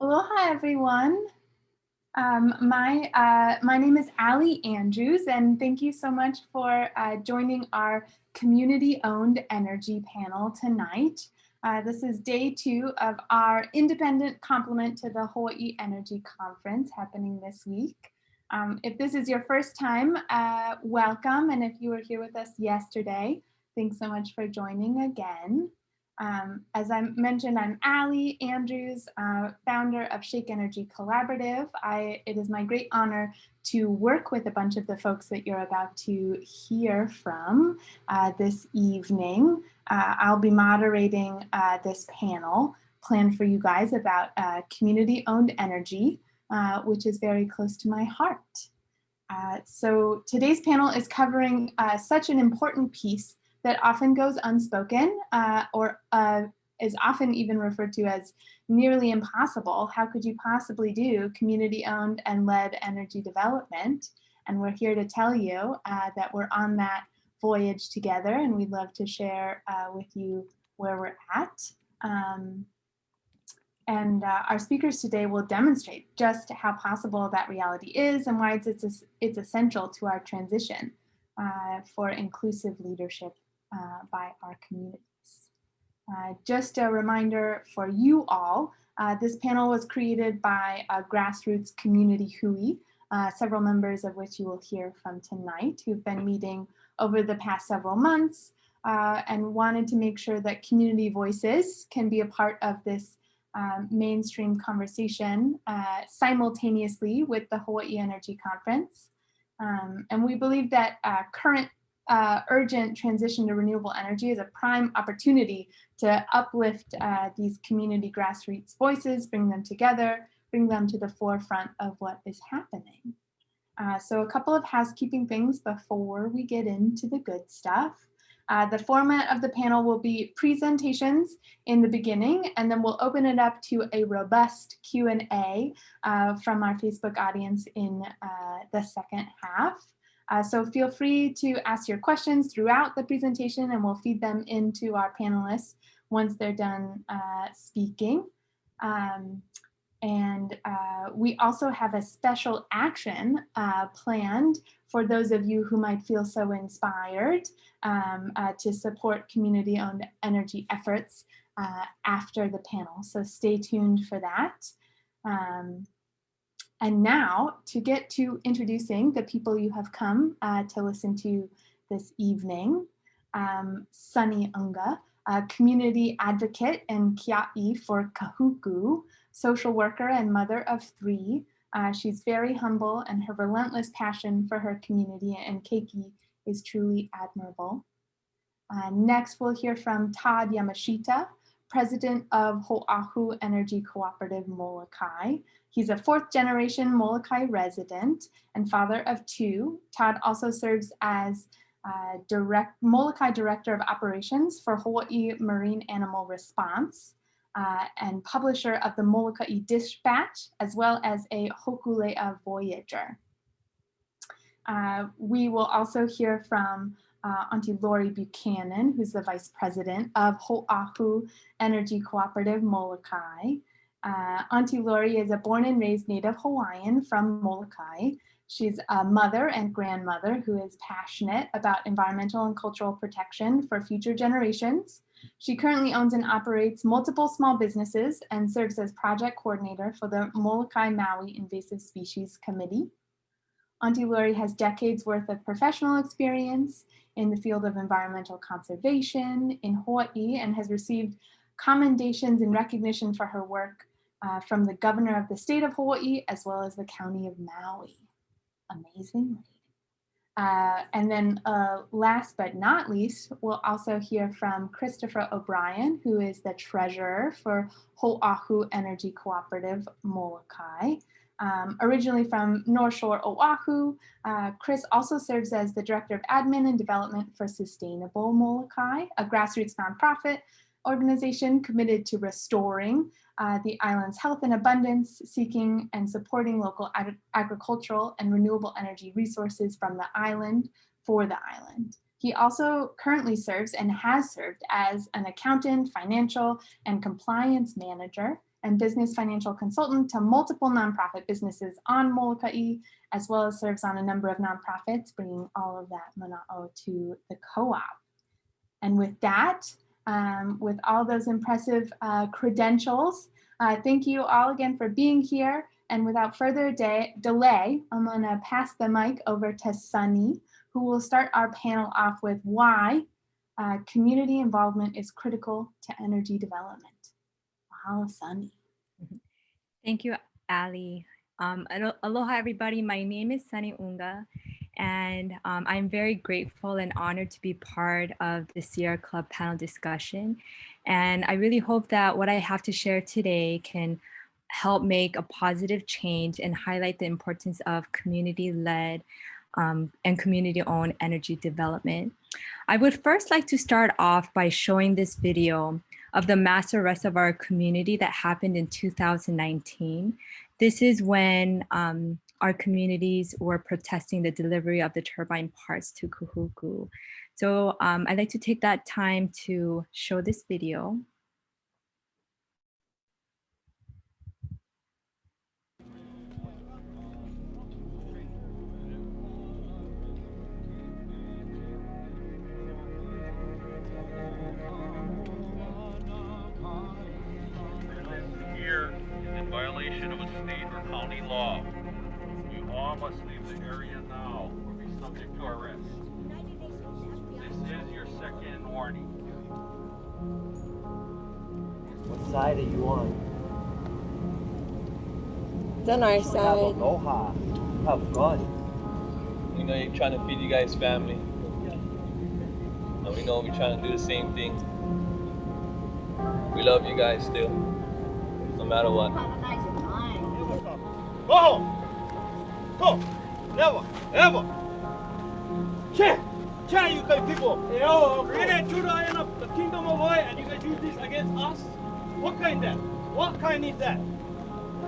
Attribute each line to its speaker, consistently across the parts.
Speaker 1: Aloha, everyone. My name is Allie Andrews, and thank you so much for joining our community-owned energy panel tonight. This is day 2 of our independent complement to the Hoʻāhu Energy Conference happening this week. If this is your first time, welcome, and if you were here with us yesterday, thanks so much for joining again. As I mentioned, I'm Allie Andrews, founder of Shake Energy Collaborative. It is my great honor to work with a bunch of the folks that you're about to hear from this evening. I'll be moderating this panel planned for you guys about community-owned energy, which is very close to my heart. So today's panel is covering such an important piece that often goes unspoken or is often even referred to as nearly impossible. How could you possibly do community-owned and led energy development? And we're here to tell you that we're on that voyage together, and we'd love to share with you where we're at. Our speakers today will demonstrate just how possible that reality is and why it's essential to our transition for inclusive leadership by our communities. Just a reminder for you all, this panel was created by a grassroots community hui, several members of which you will hear from tonight, who've been meeting over the past several months and wanted to make sure that community voices can be a part of this mainstream conversation simultaneously with the Hoʻāhu Energy Conference. And we believe that current urgent transition to renewable energy is a prime opportunity to uplift these community grassroots voices, bring them together, bring them to the forefront of what is happening. So a couple of housekeeping things before we get into the good stuff. The format of the panel will be presentations in the beginning, and then we'll open it up to a robust Q&A from our Facebook audience in the second half. So feel free to ask your questions throughout the presentation, and we'll feed them into our panelists once they're done speaking. We also have a special action planned for those of you who might feel so inspired to support community-owned energy efforts after the panel. So stay tuned for that. And now to get to introducing the people you have come to listen to this evening. Sunny Unga, a community advocate and kia'i for Kahuku, social worker and mother of 3. She's very humble, and her relentless passion for her community and keiki is truly admirable. Next, we'll hear from Todd Yamashita, president of Hoʻāhu Energy Cooperative Molokaʻi. He's a 4th-generation Molokaʻi resident and father of 2. Todd also serves as Molokaʻi Director of Operations for Hawaii Marine Animal Response and publisher of the Molokaʻi Dispatch, as well as a Hokulea Voyager. We will also hear from Auntie Lori Buchanan, who's the vice president of Hoʻāhu Energy Cooperative Molokaʻi. Auntie Lori is a born and raised native Hawaiian from Molokaʻi. She's a mother and grandmother who is passionate about environmental and cultural protection for future generations. She currently owns and operates multiple small businesses and serves as project coordinator for the Molokaʻi Maui Invasive Species Committee. Auntie Lori has decades worth of professional experience in the field of environmental conservation in Hawaii and has received commendations and recognition for her work from the governor of the state of Hawaii as well as the county of Maui. Amazing lady. And then last but not least, we'll also hear from Christopher O'Brien, who is the treasurer for Hoʻāhu Energy Cooperative Molokaʻi. Originally from North Shore, Oahu, Chris also serves as the Director of Admin and Development for Sustainable Molokaʻi, a grassroots nonprofit organization committed to restoring the island's health and abundance, seeking and supporting local agricultural and renewable energy resources from the island for the island. He also currently serves and has served as an accountant, financial, and compliance manager and business financial consultant to multiple nonprofit businesses on Molokaʻi, as well as serves on a number of nonprofits, bringing all of that mana'o to the co-op. And with that, with all those impressive credentials, thank you all again for being here. And without further delay, I'm gonna pass the mic over to Sunny, who will start our panel off with why community involvement is critical to energy development. Mahalo, Sunny.
Speaker 2: Thank you, Ali. Aloha, everybody. My name is Sunny Unga, and I'm very grateful and honored to be part of the Sierra Club panel discussion. And I really hope that what I have to share today can help make a positive change and highlight the importance of community-led and community-owned energy development. I would first like to start off by showing this video of the mass arrest of our community that happened in 2019. This is when our communities were protesting the delivery of the turbine parts to Kahuku. So I'd like to take that time to show this video.
Speaker 3: In violation of a state or county law. You all must leave the area now or be subject to arrest. This is your second warning.
Speaker 4: What side are you on?
Speaker 5: It's on our side.
Speaker 4: Have aloha. Have fun.
Speaker 6: We know you're trying to feed you guys family. And we know we're trying to do the same thing. We love you guys still. No matter what.
Speaker 7: Go home! Go! Never! Ever! Che, you guys people! Created Judah in the kingdom of Hawaii and you guys use this against us? What kind that? What kind is that?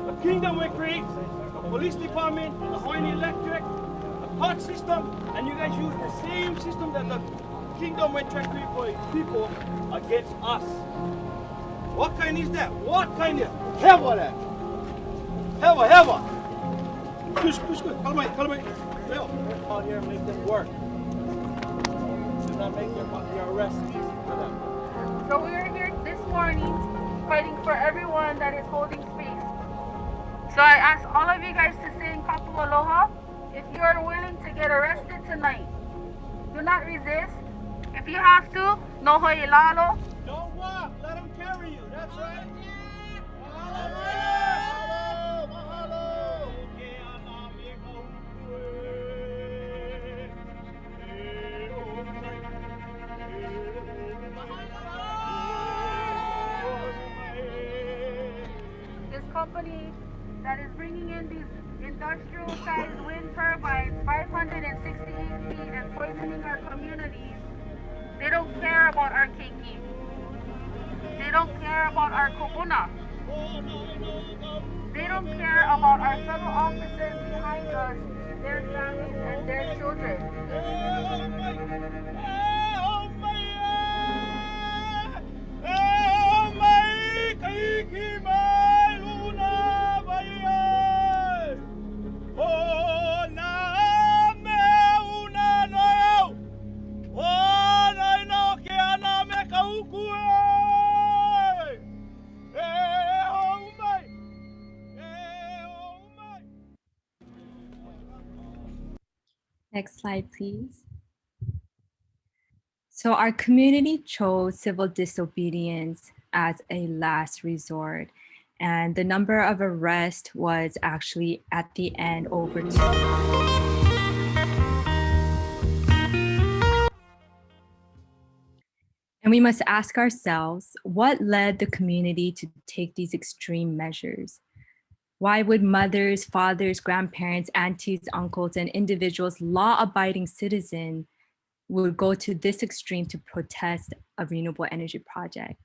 Speaker 7: The kingdom will create a police department, a Hawaiʻi electric, a park system, and you guys use the same system that the kingdom will try to create for people against us. What kind is that? What kind is Heva that? Heva. Push. Kalamai. We're out here and make them work. Do not make them be arrested for them.
Speaker 8: So we are here this morning fighting for everyone that is holding space. So I ask all of you guys to say in kapu aloha if you are willing to get arrested tonight. Do not resist. If you have to, no hoi lalo.
Speaker 7: Don't walk, let them carry you. That's right.
Speaker 8: This company that is bringing in these industrial-sized wind turbines, 568 feet, and poisoning our communities, they don't care about our keiki. They don't care about our kupuna. They don't care about our fellow officers behind us, their families, and their children.
Speaker 2: Next slide, please. So our community chose civil disobedience as a last resort, and the number of arrests was actually at the end over 2. And we must ask ourselves, what led the community to take these extreme measures? Why would mothers, fathers, grandparents, aunties, uncles, and individuals, law-abiding citizens, would go to this extreme to protest a renewable energy project?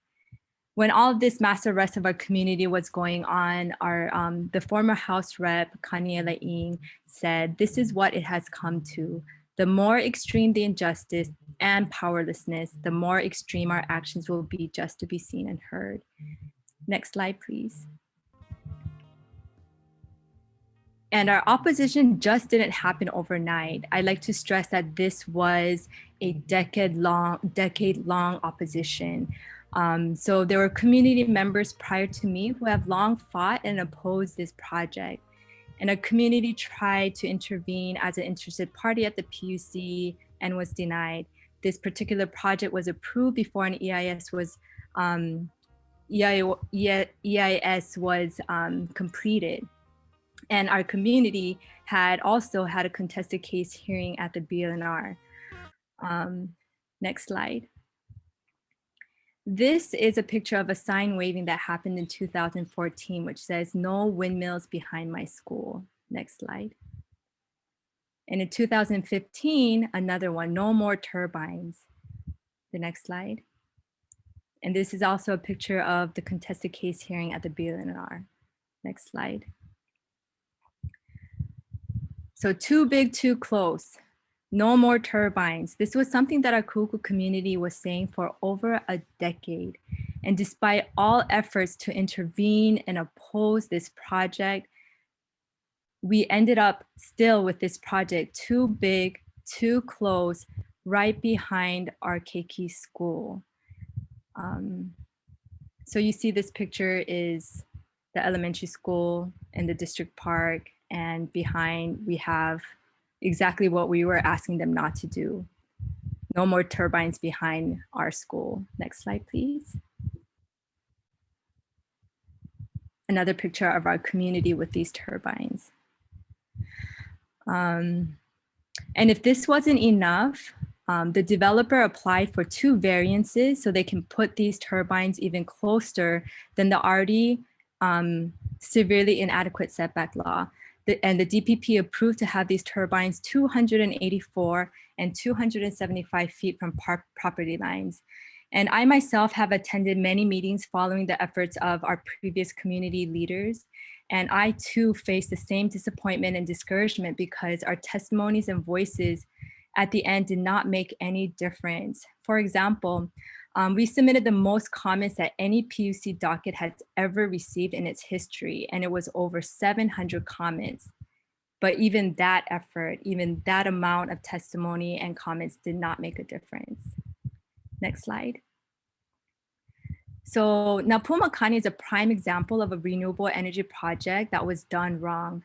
Speaker 2: When all of this mass arrest of our community was going on, the former House Rep, Kaniela Ing, said, "This is what it has come to. The more extreme the injustice and powerlessness, the more extreme our actions will be just to be seen and heard." Next slide, please. And our opposition just didn't happen overnight. I'd like to stress that this was a decade-long opposition. So there were community members prior to me who have long fought and opposed this project. And a community tried to intervene as an interested party at the PUC and was denied. This particular project was approved before an EIS was completed. And our community had also had a contested case hearing at the BLNR. Next slide. This is a picture of a sign waving that happened in 2014, which says, "No windmills behind my school." Next slide. And in 2015, another one, "No more turbines." The next slide. And this is also a picture of the contested case hearing at the BLNR. Next slide. So too big, too close. No more turbines. This was something that our Kahuku community was saying for over a decade. And despite all efforts to intervene and oppose this project, we ended up still with this project too big, too close, right behind our Keiki school. So you see this picture is the elementary school and the district park, and behind we have exactly what we were asking them not to do. No more turbines behind our school. Next slide, please. Another picture of our community with these turbines. And if this wasn't enough, the developer applied for 2 variances so they can put these turbines even closer than the already severely inadequate setback law. And the DPP approved to have these turbines 284 and 275 feet from property lines. And I myself have attended many meetings following the efforts of our previous community leaders. And I too faced the same disappointment and discouragement because our testimonies and voices at the end did not make any difference. For example, we submitted the most comments that any PUC docket has ever received in its history, and it was over 700 comments. But even that effort, even that amount of testimony and comments did not make a difference. Next slide. So Napumakani is a prime example of a renewable energy project that was done wrong.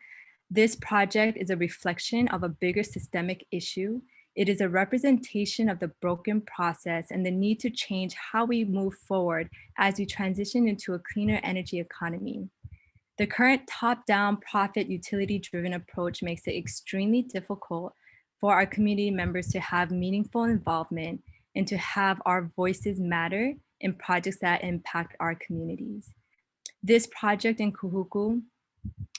Speaker 2: This project is a reflection of a bigger systemic issue. It is a representation of the broken process and the need to change how we move forward as we transition into a cleaner energy economy. The current top-down profit utility-driven approach makes it extremely difficult for our community members to have meaningful involvement and to have our voices matter in projects that impact our communities. This project in Kahuku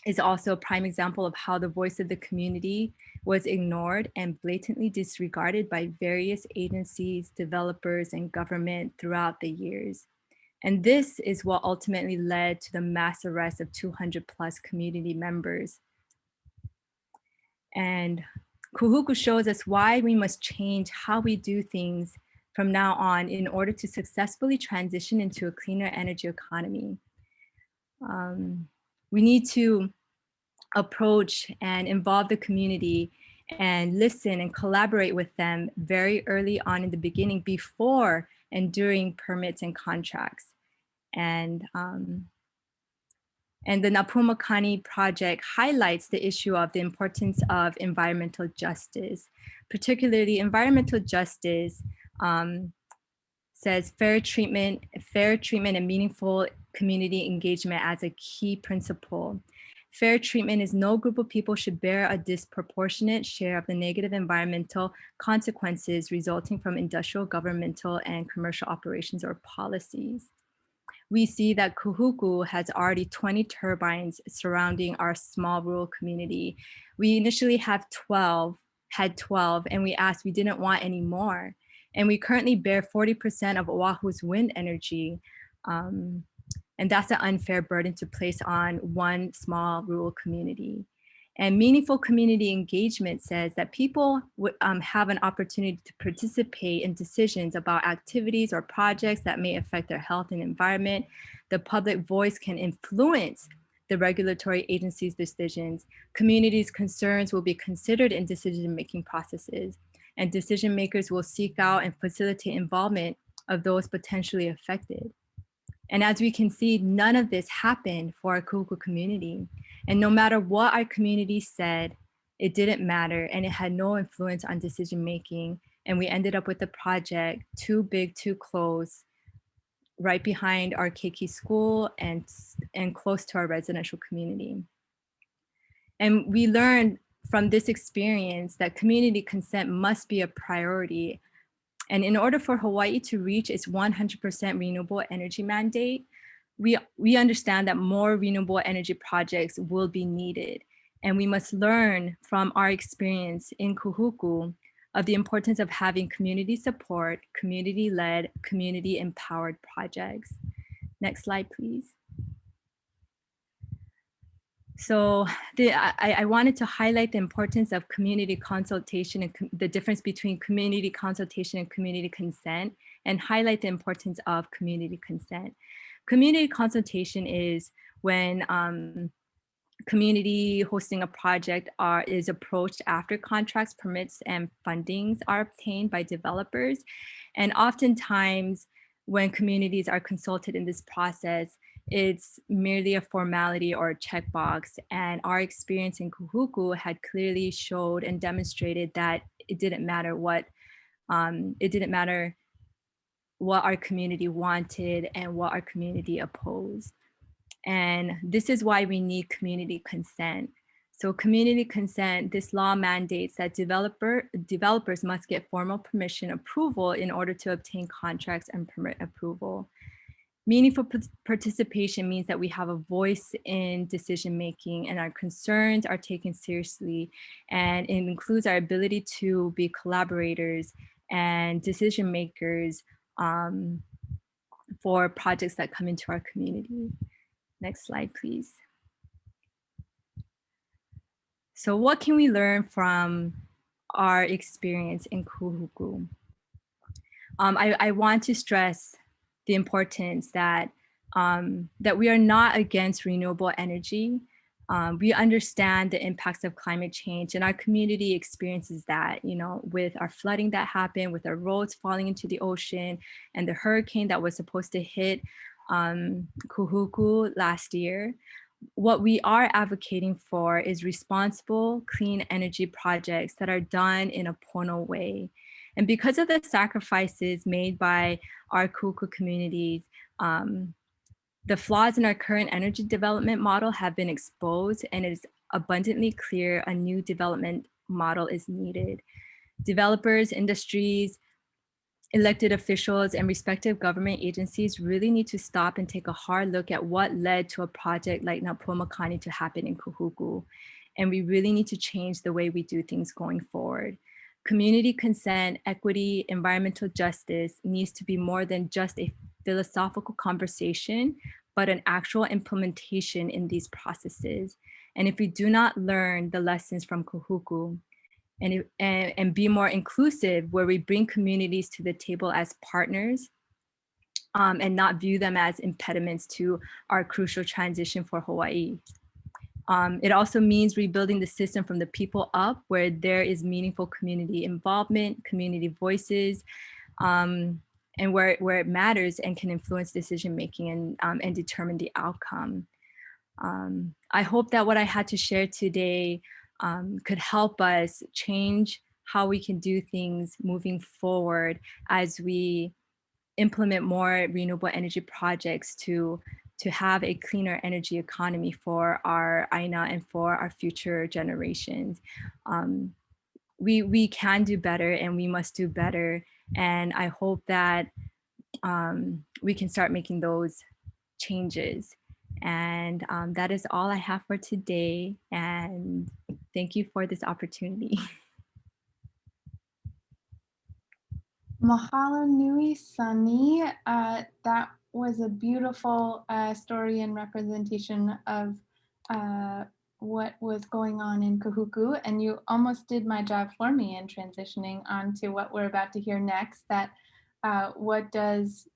Speaker 2: is also a prime example of how the voice of the community was ignored and blatantly disregarded by various agencies, developers, and government throughout the years. And this is what ultimately led to the mass arrest of 200 plus community members. And Kahuku shows us why we must change how we do things from now on in order to successfully transition into a cleaner energy economy. We need to approach and involve the community and listen and collaborate with them very early on in the beginning, before and during permits and contracts. And the Napumakani project highlights the issue of the importance of environmental justice. Particularly, environmental justice says fair treatment and meaningful community engagement as a key principle. Fair treatment is no group of people should bear a disproportionate share of the negative environmental consequences resulting from industrial, governmental, and commercial operations or policies. We see that Kahuku has already 20 turbines surrounding our small rural community. We initially had 12, and we asked, we didn't want any more. And we currently bear 40% of Oahu's wind energy. And that's an unfair burden to place on one small rural community. And meaningful community engagement says that people would have an opportunity to participate in decisions about activities or projects that may affect their health and environment. The public voice can influence the regulatory agency's decisions, communities' concerns will be considered in decision-making processes, and decision makers will seek out and facilitate involvement of those potentially affected. And as we can see, none of this happened for our Kahuku community. And no matter what our community said, it didn't matter, and it had no influence on decision making. And we ended up with a project too big, too close, right behind our Keiki school and close to our residential community. And we learned from this experience that community consent must be a priority. And in order for Hawaii to reach its 100% renewable energy mandate, we understand that more renewable energy projects will be needed. And we must learn from our experience in Kahuku of the importance of having community support, community-led, community-empowered projects. Next slide, please. So I wanted to highlight the importance of community consultation and the difference between community consultation and community consent, and highlight the importance of community consent. Community consultation is when community hosting a project is approached after contracts, permits, and fundings are obtained by developers. And oftentimes when communities are consulted in this process, it's merely a formality or a checkbox. And our experience in Kahuku had clearly showed and demonstrated that it didn't matter what our community wanted and what our community opposed. And this is why we need community consent. So community consent, this law mandates that developers must get formal permission approval in order to obtain contracts and permit approval. Meaningful participation means that we have a voice in decision making and our concerns are taken seriously, and it includes our ability to be collaborators and decision makers for projects that come into our community. Next slide, please. So what can we learn from our experience in Kahuku? I want to stress the importance that we are not against renewable energy. We understand the impacts of climate change, and our community experiences that, with our flooding that happened, with our roads falling into the ocean, and the hurricane that was supposed to hit Kahuku last year. What we are advocating for is responsible, clean energy projects that are done in a pono way. And because of the sacrifices made by our Kahuku communities, the flaws in our current energy development model have been exposed, and it is abundantly clear a new development model is needed. Developers, industries, elected officials, and respective government agencies really need to stop and take a hard look at what led to a project like Napuamakani to happen in Kahuku. And we really need to change the way we do things going forward. Community consent, equity, environmental justice needs to be more than just a philosophical conversation, but an actual implementation in these processes. And if we do not learn the lessons from Kahuku and be more inclusive, where we bring communities to the table as partners and not view them as impediments to our crucial transition for Hawaii. It also means rebuilding the system from the people up, where there is meaningful community involvement, community voices, and where it matters and can influence decision-making and determine the outcome. I hope that what I had to share today could help us change how we can do things moving forward as we implement more renewable energy projects to have a cleaner energy economy for our Aina and for our future generations. We can do better, and we must do better. And I hope that we can start making those changes. And that is all I have for today. And thank you for this opportunity.
Speaker 1: Mahalo nui, Sunny. That was a beautiful story and representation of what was going on in Kahuku. And you almost did my job for me in transitioning on to what we're about to hear next, that what does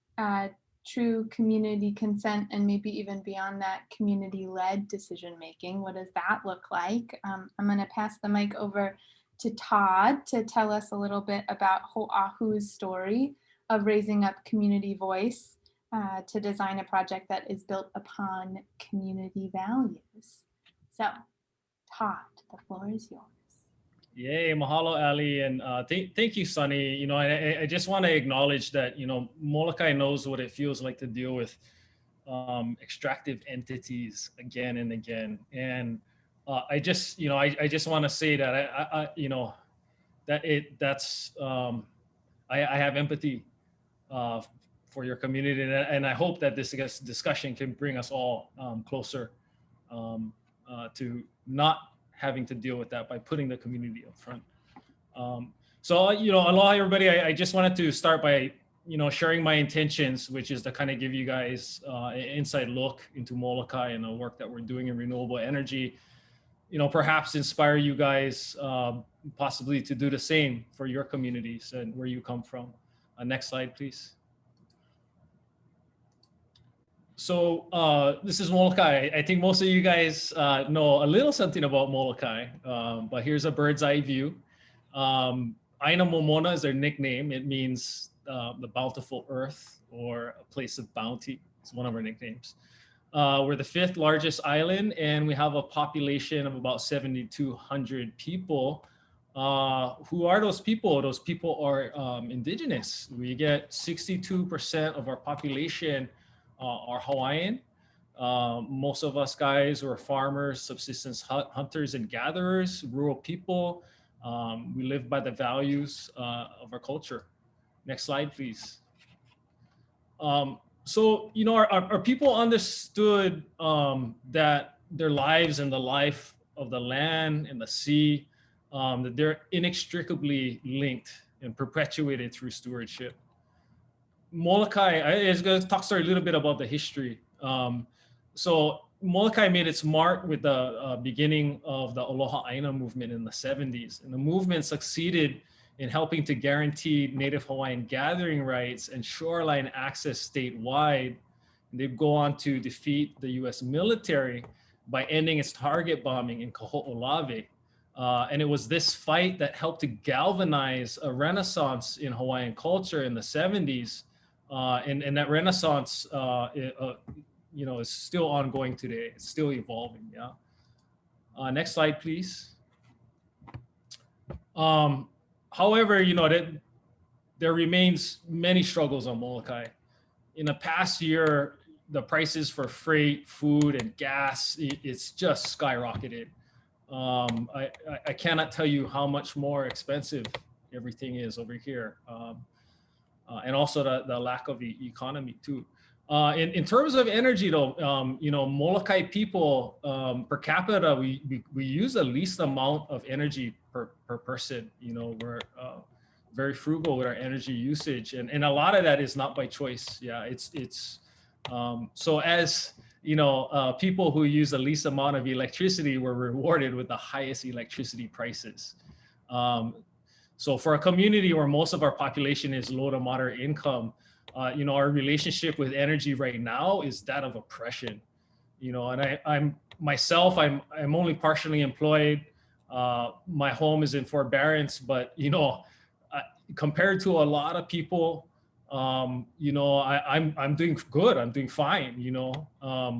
Speaker 1: true community consent and maybe even beyond that, community-led decision-making? What does that look like? I'm gonna pass the mic over to Todd to tell us a little bit about Hoʻāhu's story of raising up community voice to design a project that is built upon community values. So, Todd, the floor is yours.
Speaker 9: Yay, mahalo, Ali, and thank you, Sunny. You know, I just want to acknowledge that, you know, Molokaʻi knows what it feels like to deal with extractive entities again and again. And I just want to say that I you know, I have empathy for your community, and I hope that this discussion can bring us all closer to not having to deal with that by putting the community up front. So, you know, aloha everybody. I just wanted to start by, you know, sharing my intentions, which is to kind of give you guys an inside look into Molokaʻi and the work that we're doing in renewable energy. You know, perhaps inspire you guys possibly to do the same for your communities and where you come from. Next slide, please. So this is Molokaʻi. I think most of you guys know a little something about Molokaʻi, but here's a bird's eye view. Aina Momona is their nickname. It means the bountiful earth or a place of bounty. It's one of our nicknames. We're the 5th largest island, and we have a population of about 7,200 people. Who are those people? Those people are indigenous. We get 62% of our population are Hawaiian. Most of us guys were farmers, subsistence hunters and gatherers, rural people. We live by the values of our culture. Next slide, please. So, you know, our people understood that their lives and the life of the land and the sea, that they're inextricably linked and perpetuated through stewardship. Molokaʻi, I was going to talk a little bit about the history. So Molokaʻi made its mark with the beginning of the Aloha Aina movement in the 70s. And the movement succeeded in helping to guarantee Native Hawaiian gathering rights and shoreline access statewide. And they'd go on to defeat the US military by ending its target bombing in Kaho'olawe. And it was this fight that helped to galvanize a renaissance in Hawaiian culture in the 70s. And that renaissance, you know, is still ongoing today. It's still evolving, yeah. Next slide, please. However, you know, that there remains many struggles on Molokaʻi. In the past year, the prices for freight, food, and gas, it's just skyrocketed. I cannot tell you how much more expensive everything is over here. And also the lack of the economy too. In terms of energy though, you know, Molokaʻi people per capita, we use the least amount of energy per person. You know, we're very frugal with our energy usage, and a lot of that is not by choice. Yeah, it's so as you know, people who use the least amount of electricity were rewarded with the highest electricity prices. So for a community where most of our population is low to moderate income, you know, our relationship with energy right now is that of oppression. You know, and I'm only partially employed. My home is in forbearance, but you know, compared to a lot of people, you know, I'm doing good. I'm doing fine. You know,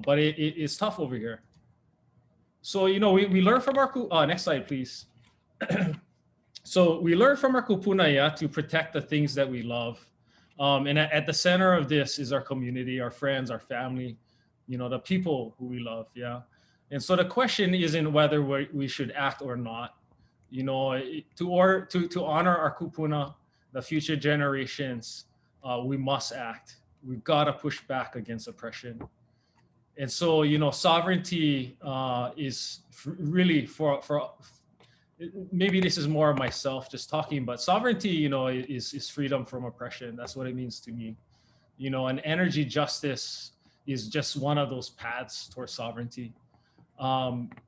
Speaker 9: but it's tough over here. So you know, we learn from our next slide, please. So we learn from our kupuna to protect the things that we love. And at the center of this is our community, our friends, our family, you know, the people who we love, yeah. And so the question isn't whether we should act or not. You know, to honor our kupuna, the future generations, we must act. We've got to push back against oppression. And so, you know, sovereignty is really for maybe this is more of myself just talking, but sovereignty, you know, is freedom from oppression. That's what it means to me. You know, and energy justice is just one of those paths towards sovereignty.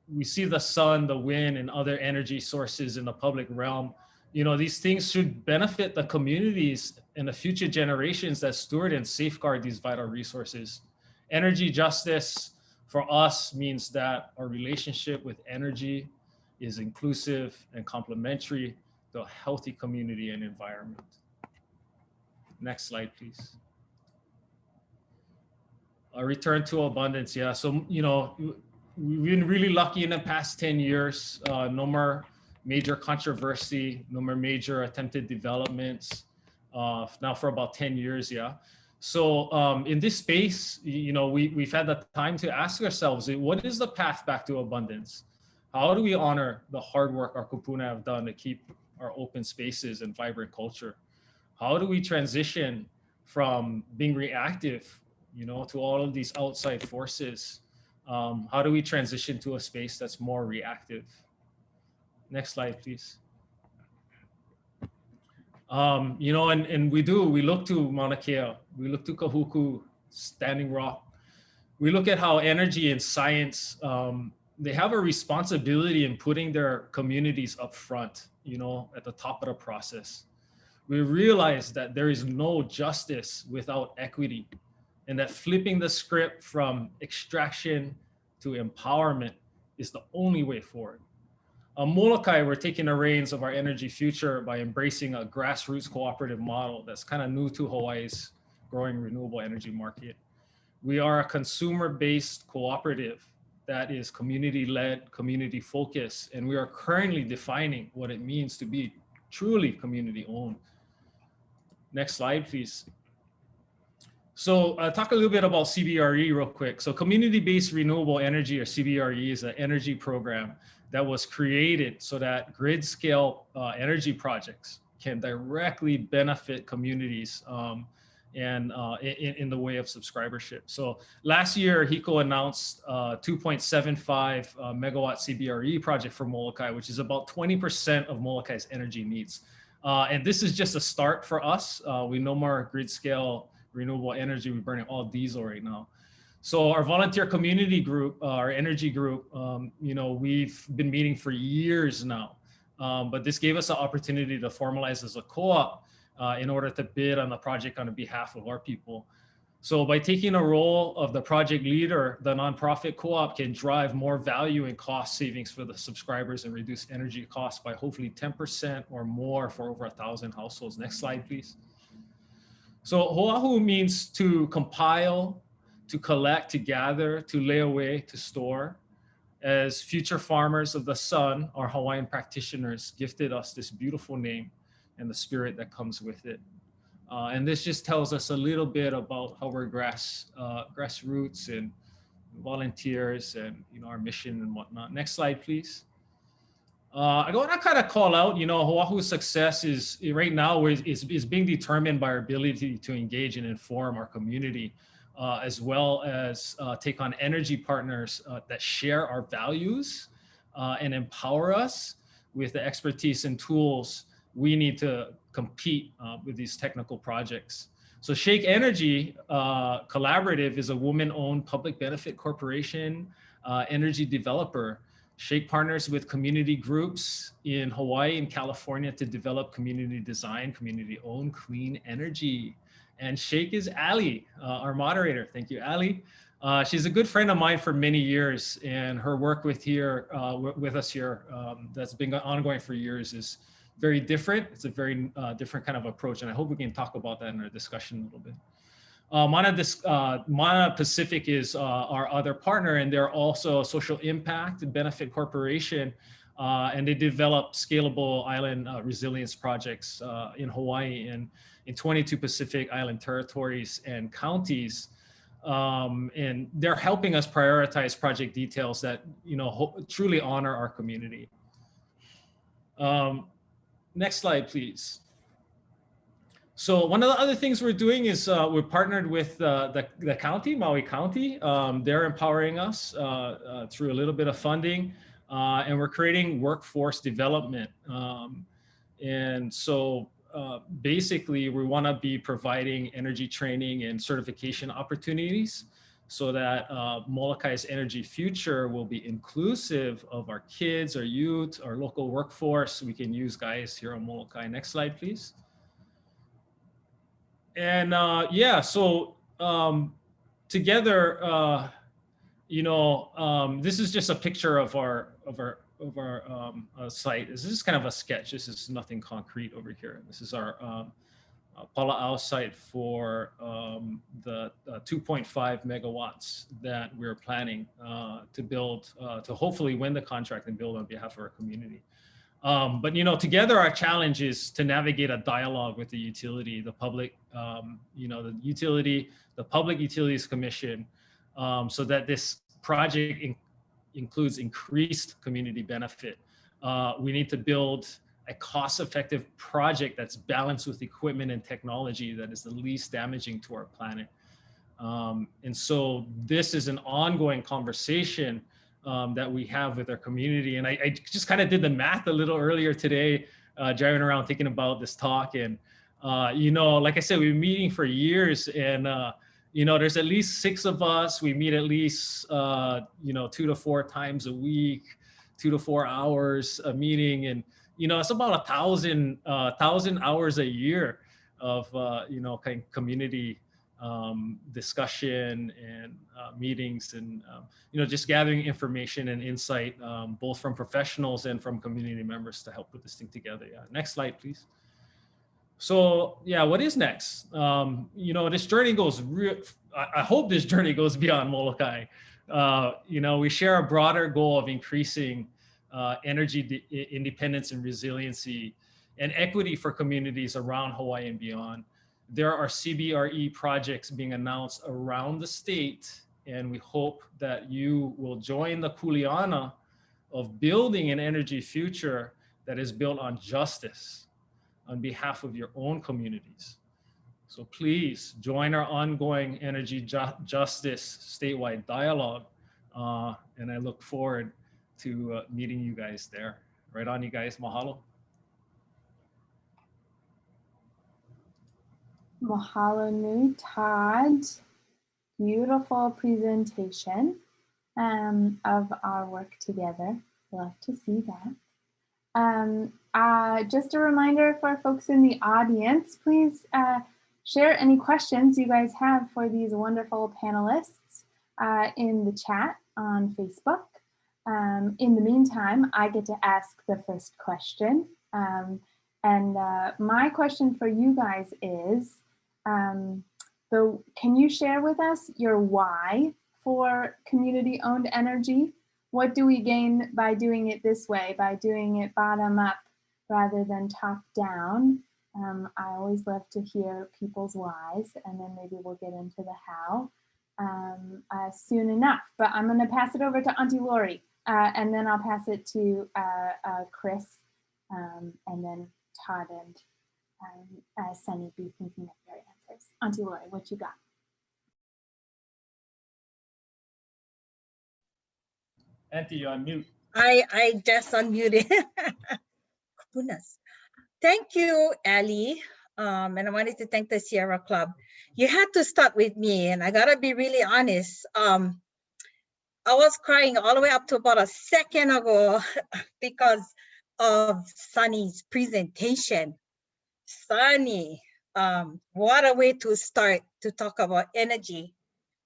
Speaker 9: We see the sun, the wind, and other energy sources in the public realm. You know, these things should benefit the communities and the future generations that steward and safeguard these vital resources. Energy justice for us means that our relationship with energy is inclusive and complementary to a healthy community and environment. Next slide, please. A return to abundance. Yeah, so, you know, we've been really lucky in the past 10 years. No more major controversy, no more major attempted developments. Now for about 10 years, yeah. So in this space, you know, we've had the time to ask ourselves, what is the path back to abundance? How do we honor the hard work our kupuna have done to keep our open spaces and vibrant culture? How do we transition from being reactive, you know, to all of these outside forces? How do we transition to a space that's more reactive? Next slide, please. You know, and we look to Mauna Kea, we look to Kahuku, Standing Rock. We look at how energy and science, they have a responsibility in putting their communities up front, you know, at the top of the process. We realize that there is no justice without equity, and that flipping the script from extraction to empowerment is the only way forward. Molokaʻi, we're taking the reins of our energy future by embracing a grassroots cooperative model that's kind of new to Hawaii's growing renewable energy market. We are a consumer-based cooperative that is community-led, community-focused, and we are currently defining what it means to be truly community-owned. Next slide, please. So talk a little bit about CBRE real quick. So community-based renewable energy, or CBRE, is an energy program that was created so that grid scale energy projects can directly benefit communities and in the way of subscribership. So last year, HECO announced 2.75 megawatt CBRE project for Molokaʻi, which is about 20% of Molokaʻi's energy needs. And this is just a start for us. We no more grid scale renewable energy. We're burning all diesel right now. So our volunteer community group, our energy group, you know, we've been meeting for years now, but this gave us an opportunity to formalize as a co-op in order to bid on the project on behalf of our people. So by taking a role of the project leader, the nonprofit co-op can drive more value and cost savings for the subscribers and reduce energy costs by hopefully 10% or more for over 1,000 households. Next slide, please. So Hoʻāhu means to compile, to collect, to gather, to lay away, to store. As future farmers of the sun, our Hawaiian practitioners gifted us this beautiful name and the spirit that comes with it. And this just tells us a little bit about how we're grassroots and volunteers and, you know, our mission and whatnot. Next slide, please. I want to kind of call out, you know, Hoʻāhu's success is right now is being determined by our ability to engage and inform our community, as well as take on energy partners that share our values and empower us with the expertise and tools we need to compete with these technical projects. So Shake Energy Collaborative is a woman-owned public benefit corporation, energy developer. Shake partners with community groups in Hawaii and California to develop community design, community-owned clean energy. And Shake is Ali, our moderator. Thank you, Ali. She's a good friend of mine for many years, and her work with us here that's been ongoing for years is very different. It's a very different kind of approach, and I hope we can talk about that in our discussion a little bit. Mana Pacific is our other partner, and they're also a social impact and benefit corporation, and they develop scalable island resilience projects in Hawaii and in 22 Pacific Island territories and counties. And they're helping us prioritize project details that, you know, truly honor our community. Next slide, please. So one of the other things we're doing is we're partnered with the county, Maui County. They're empowering us through a little bit of funding, and we're creating workforce development. And so basically, we want to be providing energy training and certification opportunities so that Molokaʻi's energy future will be inclusive of our kids, our youth, our local workforce. We can use guys here on Molokaʻi. Next slide, please. And yeah, so together, this is just a picture of our site. This is kind of a sketch. This is nothing concrete over here. This is our Pala'au site for the 2.5 megawatts that we're planning to build, to hopefully win the contract and build on behalf of our community. But together our challenge is to navigate a dialogue with the utility, the public, the Public Utilities Commission, so that this project includes increased community benefit. We need to build a cost-effective project that's balanced with equipment and technology that is the least damaging to our planet. And so this is an ongoing conversation that we have with our community. And I just kind of did the math a little earlier today, driving around thinking about this talk. And, like I said, we've been meeting for years, and, there's at least 6 of us. We meet at least, 2 to 4 times a week, 2 to 4 hours a meeting. And, it's about 1,000 hours a year of, kind of community discussion and meetings, and just gathering information and insight, both from professionals and from community members to help put this thing together. Yeah. Next slide, please. So yeah, what is next? This journey goes I hope this journey goes beyond Molokaʻi. We share a broader goal of increasing energy independence and resiliency and equity for communities around Hawaii and beyond. There are CBRE projects being announced around the state, and we hope that you will join the kuleana of building an energy future that is built on justice on behalf of your own communities. So please join our ongoing energy justice statewide dialogue, and I look forward to meeting you guys there. Right on, you guys. Mahalo.
Speaker 1: Mahalo nui, Todd. Beautiful presentation of our work together. Love to see that. Just a reminder for folks in the audience, please share any questions you guys have for these wonderful panelists in the chat on Facebook. In the meantime, I get to ask the first question. My question for you guys is, can you share with us your why for community-owned energy? What do we gain by doing it this way, by doing it bottom up rather than top down? I always love to hear people's whys, and then maybe we'll get into the how soon enough. But I'm going to pass it over to Auntie Lori, and then I'll pass it to Chris, and then Todd and Sunny be thinking of their answers. Auntie Lori, what you got?
Speaker 9: Auntie, you're on mute.
Speaker 10: I just unmuted. Goodness. Thank you, Ali. And I wanted to thank the Sierra Club. You had to start with me, and I gotta be really honest. I was crying all the way up to about a second ago because of Sunny's presentation. Sunny, what a way to start to talk about energy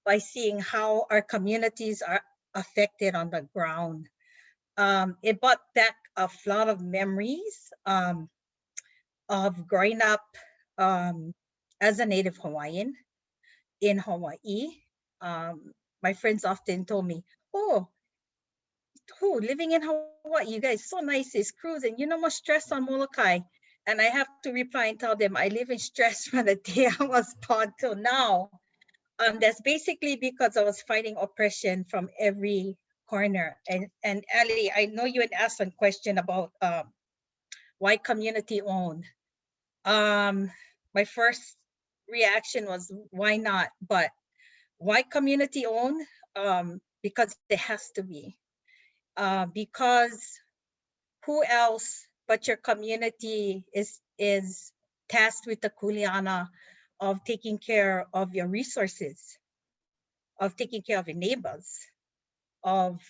Speaker 10: by seeing how our communities are affected on the ground. It brought back a lot of memories of growing up as a Native Hawaiian in Hawaii. My friends often told me, oh, living in Hawaii, you guys, so nice, it's cruising, you no more stress on Molokaʻi. And I have to reply and tell them I live in stress from the day I was born till now. That's basically because I was fighting oppression from every corner. And Ali, I know you had asked a question about why community owned. My first reaction was why not, but why community owned? Because it has to be. Because who else but your community is tasked with the kuleana of taking care of your resources, of taking care of your neighbors, of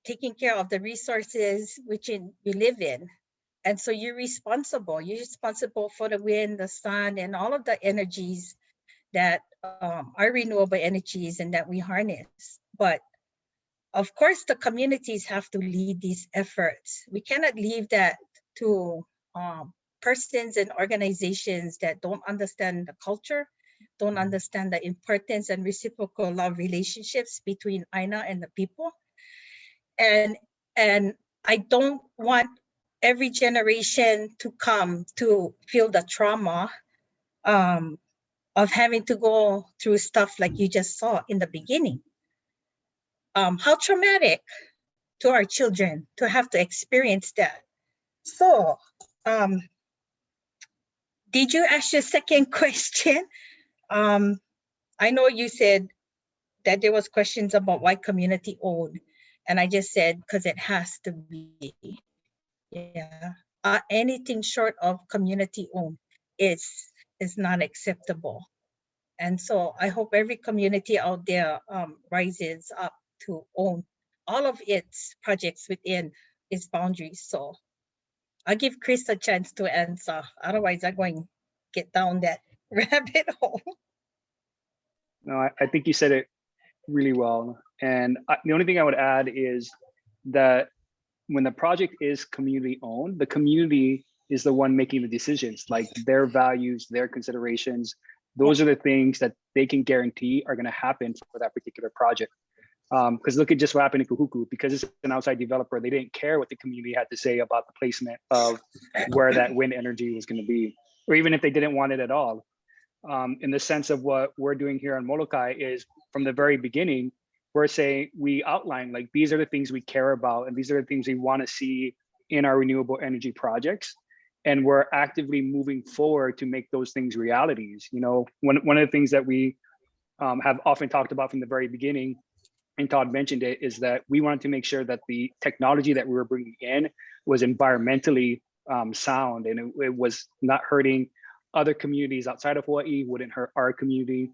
Speaker 10: taking care of the resources which you live in. And so you're responsible. You're responsible for the wind, the sun, and all of the energies that are renewable energies and that we harness. But of course, the communities have to lead these efforts. We cannot leave that to persons and organizations that don't understand the culture, don't understand the importance and reciprocal love relationships between Aina and the people. And I don't want every generation to come to feel the trauma of having to go through stuff like you just saw in the beginning. How traumatic to our children to have to experience that. So, did you ask your second question? I know you said that there was questions about why community owned, and I just said because it has to be. Yeah, anything short of community owned is not acceptable. And so I hope every community out there rises up to own all of its projects within its boundaries. So I'll give Chris a chance to answer. Otherwise, I'm going to get down that rabbit hole.
Speaker 11: No, I think you said it really well. And the only thing I would add is that when the project is community owned, the community is the one making the decisions, like their values, their considerations. Those are the things that they can guarantee are going to happen for that particular project. Because look at just what happened in Kahuku. Because it's an outside developer, they didn't care what the community had to say about the placement of where that wind energy was going to be, or even if they didn't want it at all. In the sense of what we're doing here on Molokai is from the very beginning, we're saying we outline like these are the things we care about and these are the things we want to see in our renewable energy projects. And we're actively moving forward to make those things realities. You know, one of the things that we have often talked about from the very beginning, and Todd mentioned it, is that we wanted to make sure that the technology that we were bringing in was environmentally sound and it was not hurting other communities outside of Hawaii, wouldn't hurt our community.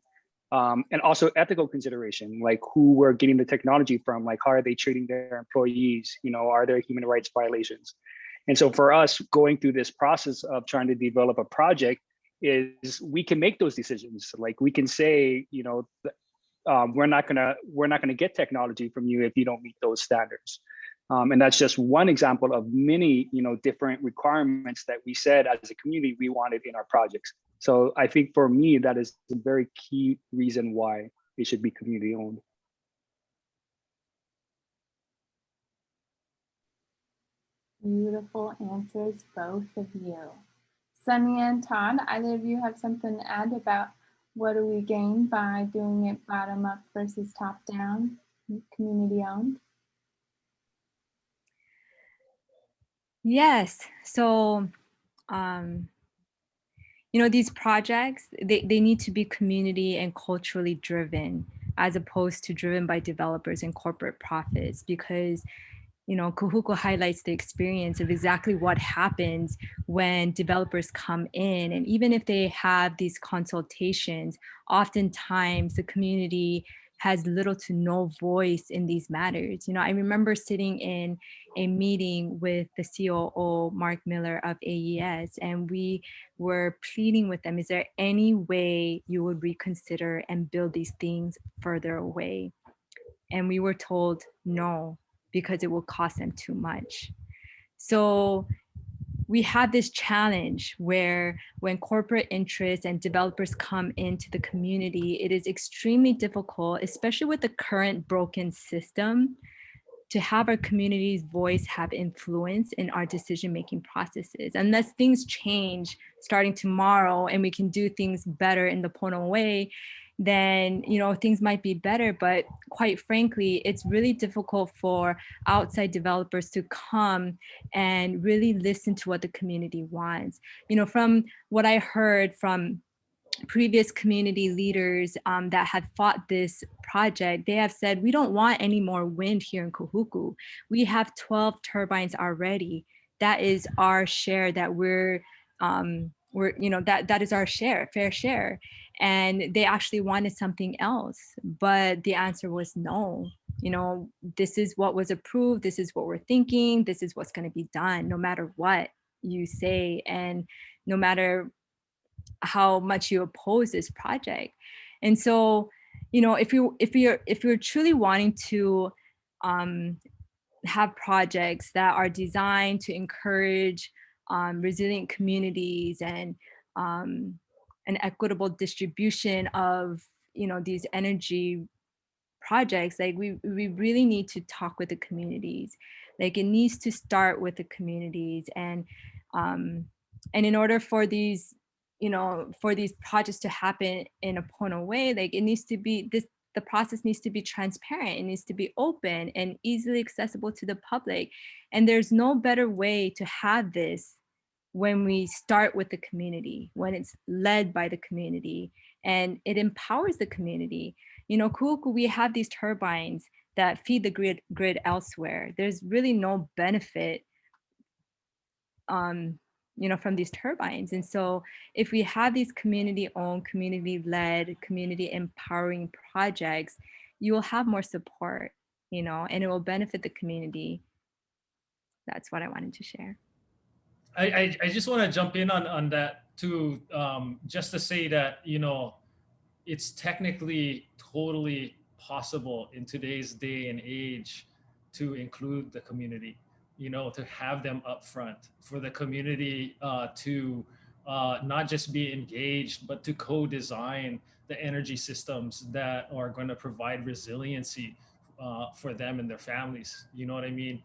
Speaker 11: And also ethical consideration, like who we're getting the technology from, like how are they treating their employees? You know, are there human rights violations? And so for us, going through this process of trying to develop a project is we can make those decisions. Like we can say, you know, we're not gonna get technology from you if you don't meet those standards. And that's just one example of many, you know, different requirements that we said as a community we wanted in our projects. So I think for me, that is a very key reason why it should be community owned.
Speaker 1: Beautiful answers, both of you. Sunny and Todd, either of you have something to add about what do we gain by doing it bottom up versus top down, community owned?
Speaker 2: Yes. So, you know, these projects, they need to be community and culturally driven as opposed to driven by developers and corporate profits, because, you know, Kahuku highlights the experience of exactly what happens when developers come in. And even if they have these consultations, oftentimes the community has little to no voice in these matters. You know, I remember sitting in a meeting with the COO, Mark Miller of AES, and we were pleading with them, is there any way you would reconsider and build these things further away? And we were told no, because it will cost them too much. So we have this challenge where when corporate interests and developers come into the community, it is extremely difficult, especially with the current broken system, to have our community's voice have influence in our decision-making processes. Unless things change starting tomorrow and we can do things better in the Pono way, then, you know, things might be better. But quite frankly, it's really difficult for outside developers to come and really listen to what the community wants. You know, from what I heard from previous community leaders that had fought this project, they have said, we don't want any more wind here in Kahuku. We have 12 turbines already. That is our share that we're you know, that is our share, fair share. And they actually wanted something else, but the answer was no. You know, this is what was approved. This is what we're thinking. This is what's going to be done no matter what. you say, and no matter how much you oppose this project. And so, you know, if you're truly wanting to have projects that are designed to encourage resilient communities and an equitable distribution of, you know, these energy projects, like we really need to talk with the communities. Like it needs to start with the communities, and in order for these, you know, for these projects to happen in a Pono way, like it needs to be the process needs to be transparent, it needs to be open and easily accessible to the public. And there's no better way to have this when we start with the community, when it's led by the community and it empowers the community. You know, Kahuku, we have these turbines that feed the grid elsewhere. There's really no benefit, you know, from these turbines. And so if we have these community-owned, community-led, community-empowering projects, you will have more support, you know, and it will benefit the community. That's what I wanted to share.
Speaker 9: I just want to jump in on that too, just to say that, you know, it's technically totally possible in today's day and age to include the community, you know, to have them up front, for the community to not just be engaged, but to co-design the energy systems that are going to provide resiliency for them and their families. You know what I mean?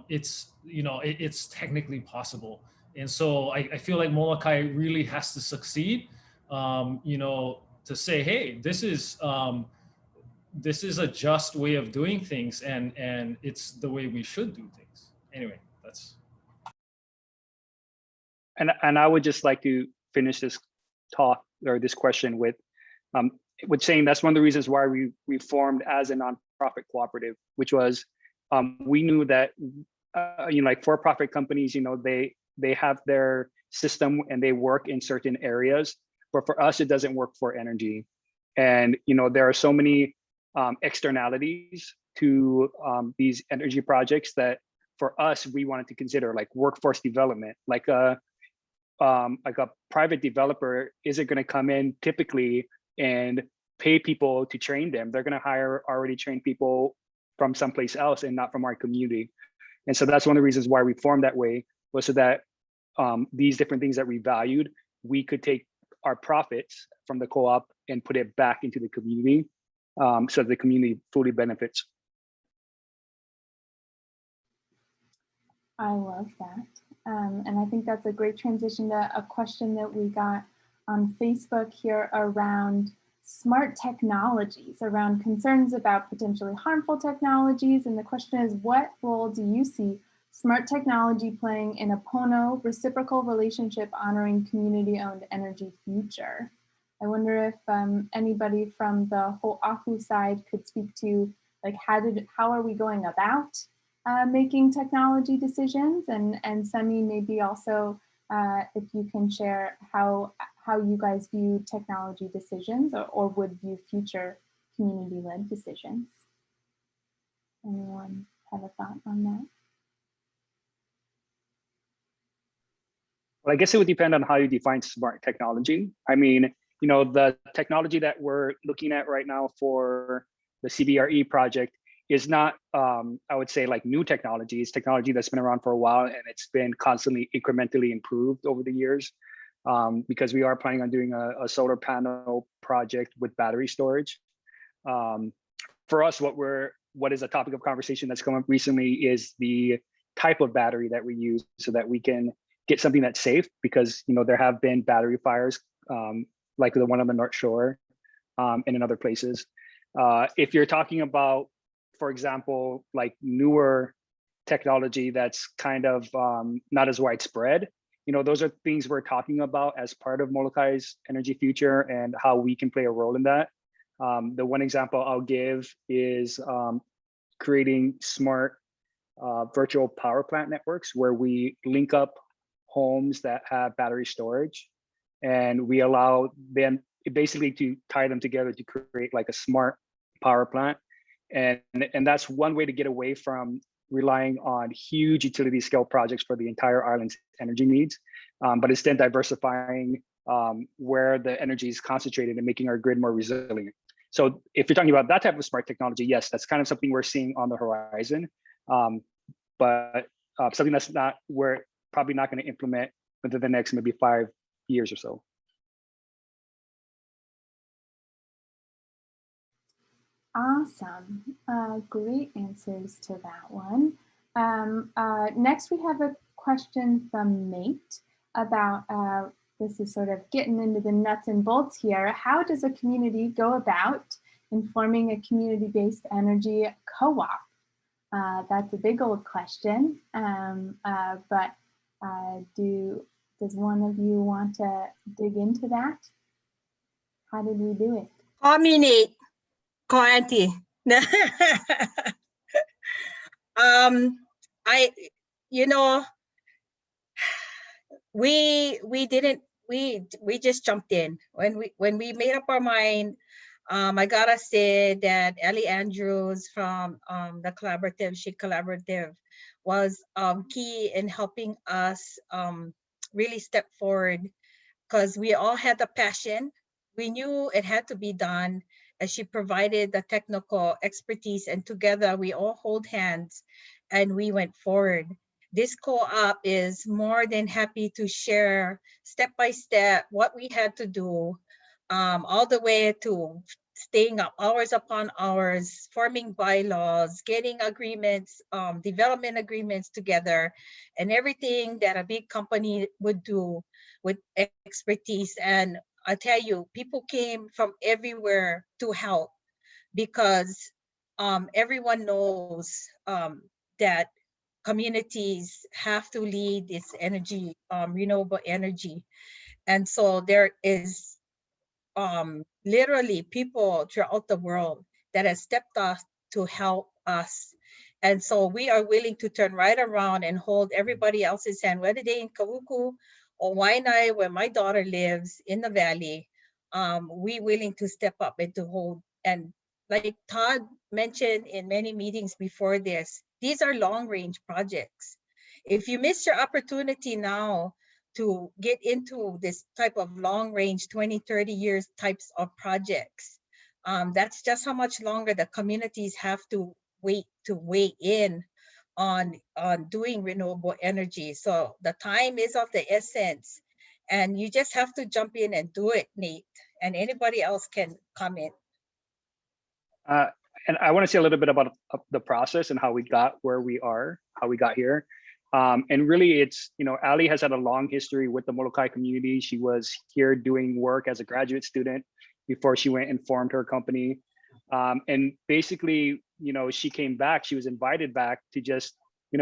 Speaker 9: It's, you know, it's technically possible. And so I feel like Molokaʻi really has to succeed, you know, to say, hey, this is a just way of doing things, and it's the way we should do things. Anyway, that's.
Speaker 11: And I would just like to finish this talk or this question with saying that's one of the reasons why we formed as a nonprofit cooperative, which was we knew that you know, like for-profit companies, you know, they have their system and they work in certain areas, but for us, it doesn't work for energy. And, you know, there are so many externalities to these energy projects that for us, we wanted to consider, like workforce development, like a private developer isn't going to come in typically and pay people to train them. They're going to hire already trained people from someplace else and not from our community. And so that's one of the reasons why we formed that way, was so that these different things that we valued, we could take our profits from the co-op and put it back into the community, so the community fully benefits.
Speaker 1: I love that. And I think that's a great transition to a question that we got on Facebook here around smart technologies, around concerns about potentially harmful technologies. And the question is, what role do you see smart technology playing in a Pono reciprocal relationship honoring community-owned energy future? I wonder if anybody from the Hoʻāhu side could speak to, like, how are we going about making technology decisions, and Sunny, maybe also if you can share how you guys view technology decisions, or would view future community-led decisions. Anyone have a thought on that?
Speaker 11: Well, I guess it would depend on how you define smart technology. I mean, you know, the technology that we're looking at right now for the CBRE project is not, I would say, like new technology. It's technology that's been around for a while, and it's been constantly incrementally improved over the years, because we are planning on doing a solar panel project with battery storage. For us, what is a topic of conversation that's come up recently is the type of battery that we use, so that we can get something that's safe, because, you know, there have been battery fires like the one on the North Shore and in other places. If you're talking about, for example, like newer technology that's kind of not as widespread, you know, those are things we're talking about as part of Molokaʻi's energy future and how we can play a role in that. The one example I'll give is creating smart virtual power plant networks, where we link up homes that have battery storage, and we allow them basically to tie them together to create like a smart power plant. And that's one way to get away from relying on huge utility scale projects for the entire island's energy needs, but instead diversifying where the energy is concentrated and making our grid more resilient. So if you're talking about that type of smart technology, yes, that's kind of something we're seeing on the horizon, but something that's not, we're probably not going to implement within the next maybe 5 years or so.
Speaker 1: Awesome. Great answers to that one. Next, we have a question from Nate about, this is sort of getting into the nuts and bolts here. How does a community go about informing a community-based energy co-op? That's a big old question, but does one of you want to dig into that? How did we do it?
Speaker 10: Call me Nate. Call Auntie. We just jumped in when we made up our mind. I gotta say that Ellie Andrews from the collaborative, She Collaborative, was key in helping us really step forward, because we all had the passion. We knew it had to be done, as she provided the technical expertise, and together we all hold hands and we went forward. This co-op is more than happy to share step by step what we had to do, all the way to staying up hours upon hours, forming bylaws, getting agreements, development agreements together, and everything that a big company would do with expertise. And I tell you, people came from everywhere to help, because everyone knows that communities have to lead this energy, renewable energy. And so there is literally people throughout the world that have stepped up to help us. And so we are willing to turn right around and hold everybody else's hand, whether they're in Kahuku or Waianae, where my daughter lives in the valley. We willing to step up and to hold. And like Todd mentioned in many meetings before this, these are long range projects. If you miss your opportunity now to get into this type of long range 20, 30 years types of projects, that's just how much longer the communities have to wait to weigh in on doing renewable energy. So the time is of the essence, and you just have to jump in and do it, Nate, and anybody else can comment.
Speaker 11: And I want to say a little bit about the process and how we got where we are, how we got here. And really it's, Ali has had a long history with the Molokaʻi community. She was here doing work as a graduate student before she went and formed her company. And basically, she came back, she was invited back to just,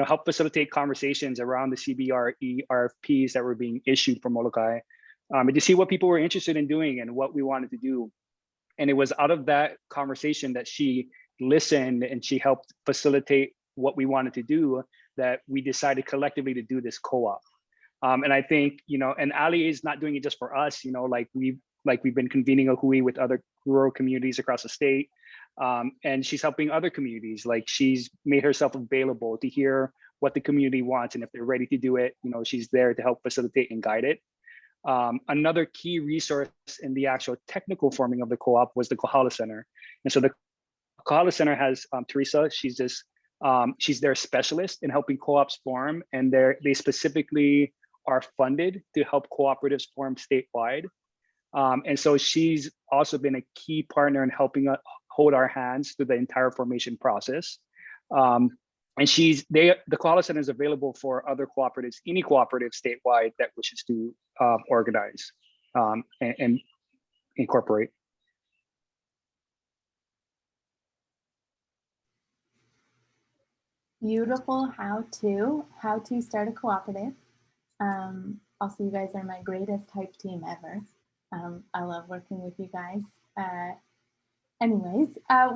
Speaker 11: help facilitate conversations around the CBRE RFPs that were being issued for Molokaʻi, and to see what people were interested in doing and what we wanted to do. And it was out of that conversation that she listened and she helped facilitate what we wanted to do, that we decided collectively to do this co-op. And I think, and Ali is not doing it just for us, we've been convening a hui with other rural communities across the state. And she's helping other communities. Like, she's made herself available to hear what the community wants. And if they're ready to do it, she's there to help facilitate and guide it. Another key resource in the actual technical forming of the co-op was the Kohala Center. And so the Kohala Center has Teresa. She's their specialist in helping co-ops form, and they specifically are funded to help cooperatives form statewide. And so she's also been a key partner in helping us hold our hands through the entire formation process. And the Kohala Center is available for other cooperatives, any cooperative statewide that wishes to organize and incorporate.
Speaker 1: Beautiful how to start a cooperative. Also, you guys are my greatest hype team ever. I love working with you guys. Anyways, I'm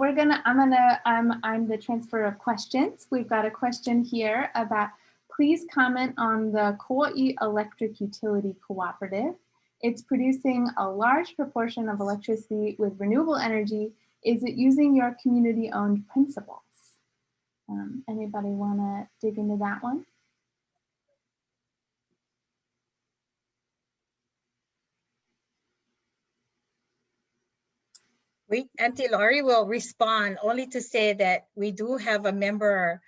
Speaker 1: the transfer of questions. We've got a question here about, please comment on the Kauai Electric Utility Cooperative. It's producing a large proportion of electricity with renewable energy. Is it using your community-owned principles? Anybody want to dig into that one?
Speaker 10: Auntie Laurie will respond only to say that we do have a member,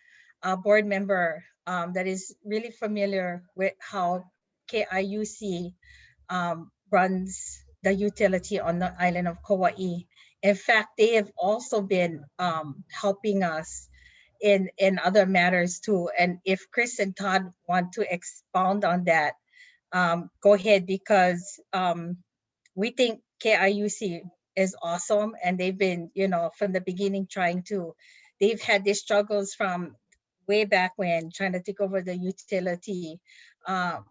Speaker 10: a board member that is really familiar with how KIUC runs the utility on the island of Kauai. In fact, they have also been helping us in other matters too. And if Chris and Todd want to expound on that, go ahead, because we think KIUC is awesome, and they've been, you know, from the beginning they've had these struggles from way back when, trying to take over the utility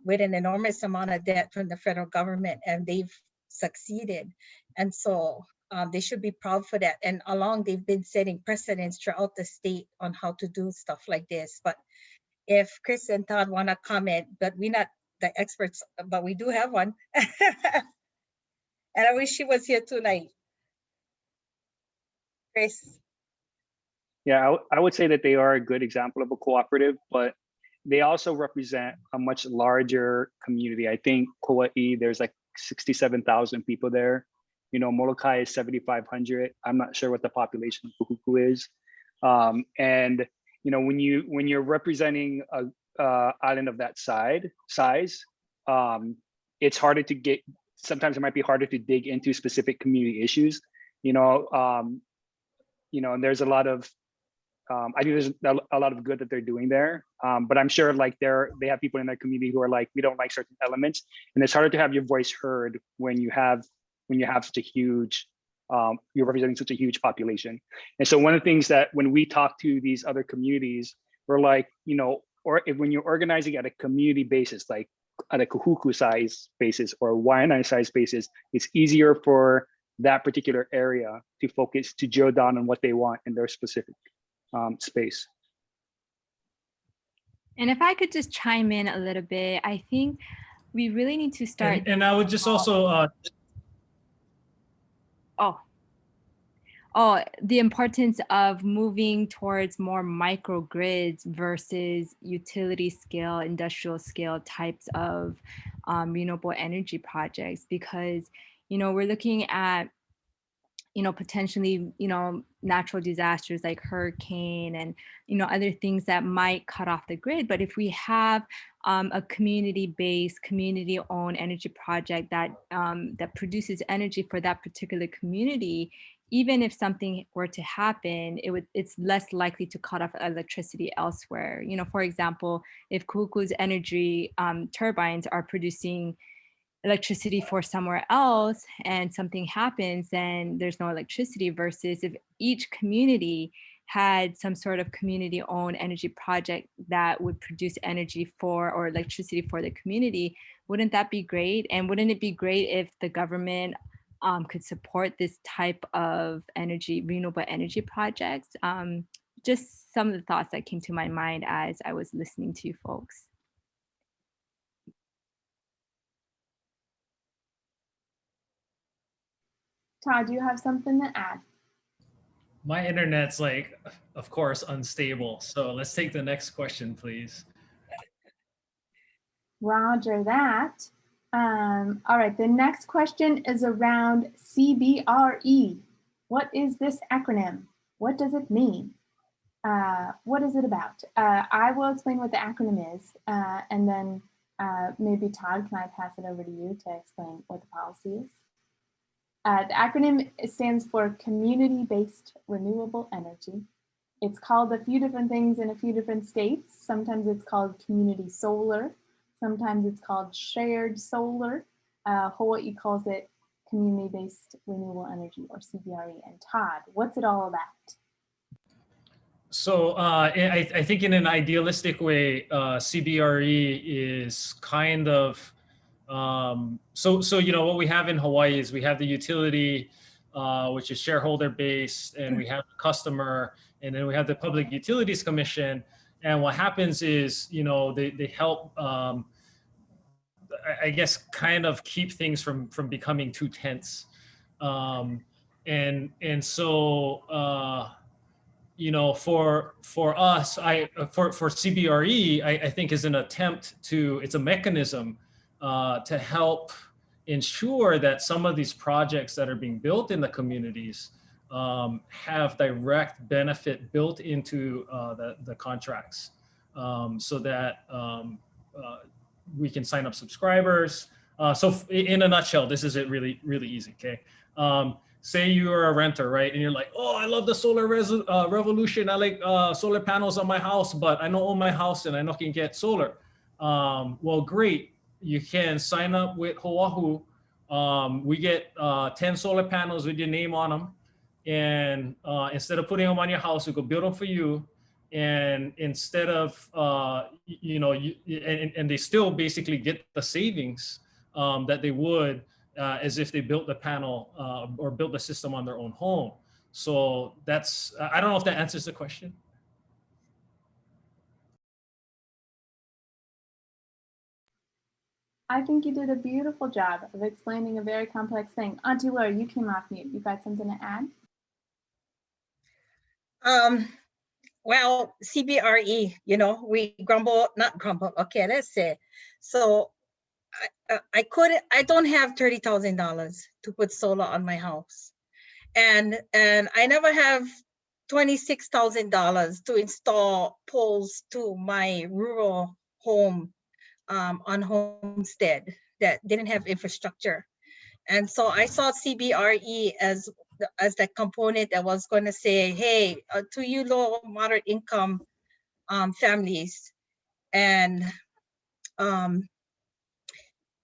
Speaker 10: with an enormous amount of debt from the federal government, and they've succeeded. And so they should be proud for that. And they've been setting precedents throughout the state on how to do stuff like this. But if Chris and Todd want to comment, but we're not the experts, but we do have one. And I wish she was here tonight. Chris.
Speaker 11: Yeah, I would say that they are a good example of a cooperative, but they also represent a much larger community. I think Kauai, there's like 67,000 people there. You know, Molokaʻi is 7,500. I'm not sure what the population of Kahuku is. And you know, when you're representing a island of that size, it's harder to get. Sometimes it might be harder to dig into specific community issues. You know, and there's a lot of. I think there's a lot of good that they're doing there, but I'm sure like they have people in their community who are like, we don't like certain elements, and it's harder to have your voice heard when you have such a huge, you're representing such a huge population. And so one of the things that when we talk to these other communities, we're like, you know, when you're organizing at a community basis, like at a Kahuku size basis or a Waianae size basis, it's easier for that particular area to focus, to drill down on what they want in their specific space.
Speaker 2: And if I could just chime in a little bit, I think we really need to start.
Speaker 9: And I would just also.
Speaker 2: The importance of moving towards more microgrids versus utility scale, industrial scale types of renewable energy projects, because, you know, we're looking at, you know, potentially, you know, natural disasters like hurricane and, you know, other things that might cut off the grid. But if we have a community-based, community-owned energy project that that produces energy for that particular community, even if something were to happen, it's less likely to cut off electricity elsewhere. You know, for example, if Kahuku's energy turbines are producing electricity for somewhere else and something happens, then there's no electricity, versus if each community had some sort of community-owned energy project that would produce energy for, or electricity for, the community. Wouldn't that be great? And wouldn't it be great if the government could support this type of renewable energy projects? Just some of the thoughts that came to my mind as I was listening to you folks.
Speaker 1: Todd, do you have something to add?
Speaker 9: My internet's like, of course, unstable. So let's take the next question, please.
Speaker 1: Roger that. All right, the next question is around CBRE. What is this acronym? What does it mean? What is it about? I will explain what the acronym is, and then maybe Todd, can I pass it over to you to explain what the policy is? The acronym stands for Community-Based Renewable Energy. It's called a few different things in a few different states. Sometimes it's called community solar. Sometimes it's called shared solar. Hawaii calls it Community-Based Renewable Energy, or CBRE. And Todd, what's it all about?
Speaker 9: So I think in an idealistic way, CBRE is kind of, so you know, what we have in Hawaii is we have the utility, which is shareholder based, and we have the customer, and then we have the Public Utilities Commission. And what happens is, you know, they help, I guess, kind of keep things from becoming too tense. And so you know, for us, for CBRE, I think is an attempt to, it's a mechanism to help ensure that some of these projects that are being built in the communities have direct benefit built into the contracts, so that we can sign up subscribers. So in a nutshell, this is it really, really easy, okay? Say you're a renter, right? And you're like, oh, I love the solar revolution. I like solar panels on my house, but I don't own my house and I know can get solar. Well, great. You can sign up with Hoʻāhu. We get 10 solar panels with your name on them. And instead of putting them on your house, we go build them for you. And instead of, you know, and they still basically get the savings that they would as if they built the panel or built the system on their own home. So that's, I don't know if that answers the question.
Speaker 1: I think you did a beautiful job of explaining a very complex thing. Auntie Laura, you came off mute. You got something to add?
Speaker 10: Well, CBRE, you know, we grumble, not grumble, okay, let's say. So I don't have $30,000 to put solar on my house. And I never have $26,000 to install poles to my rural home on homestead that didn't have infrastructure. And so I saw CBRE as that component that was going to say, hey, to you low moderate income families, and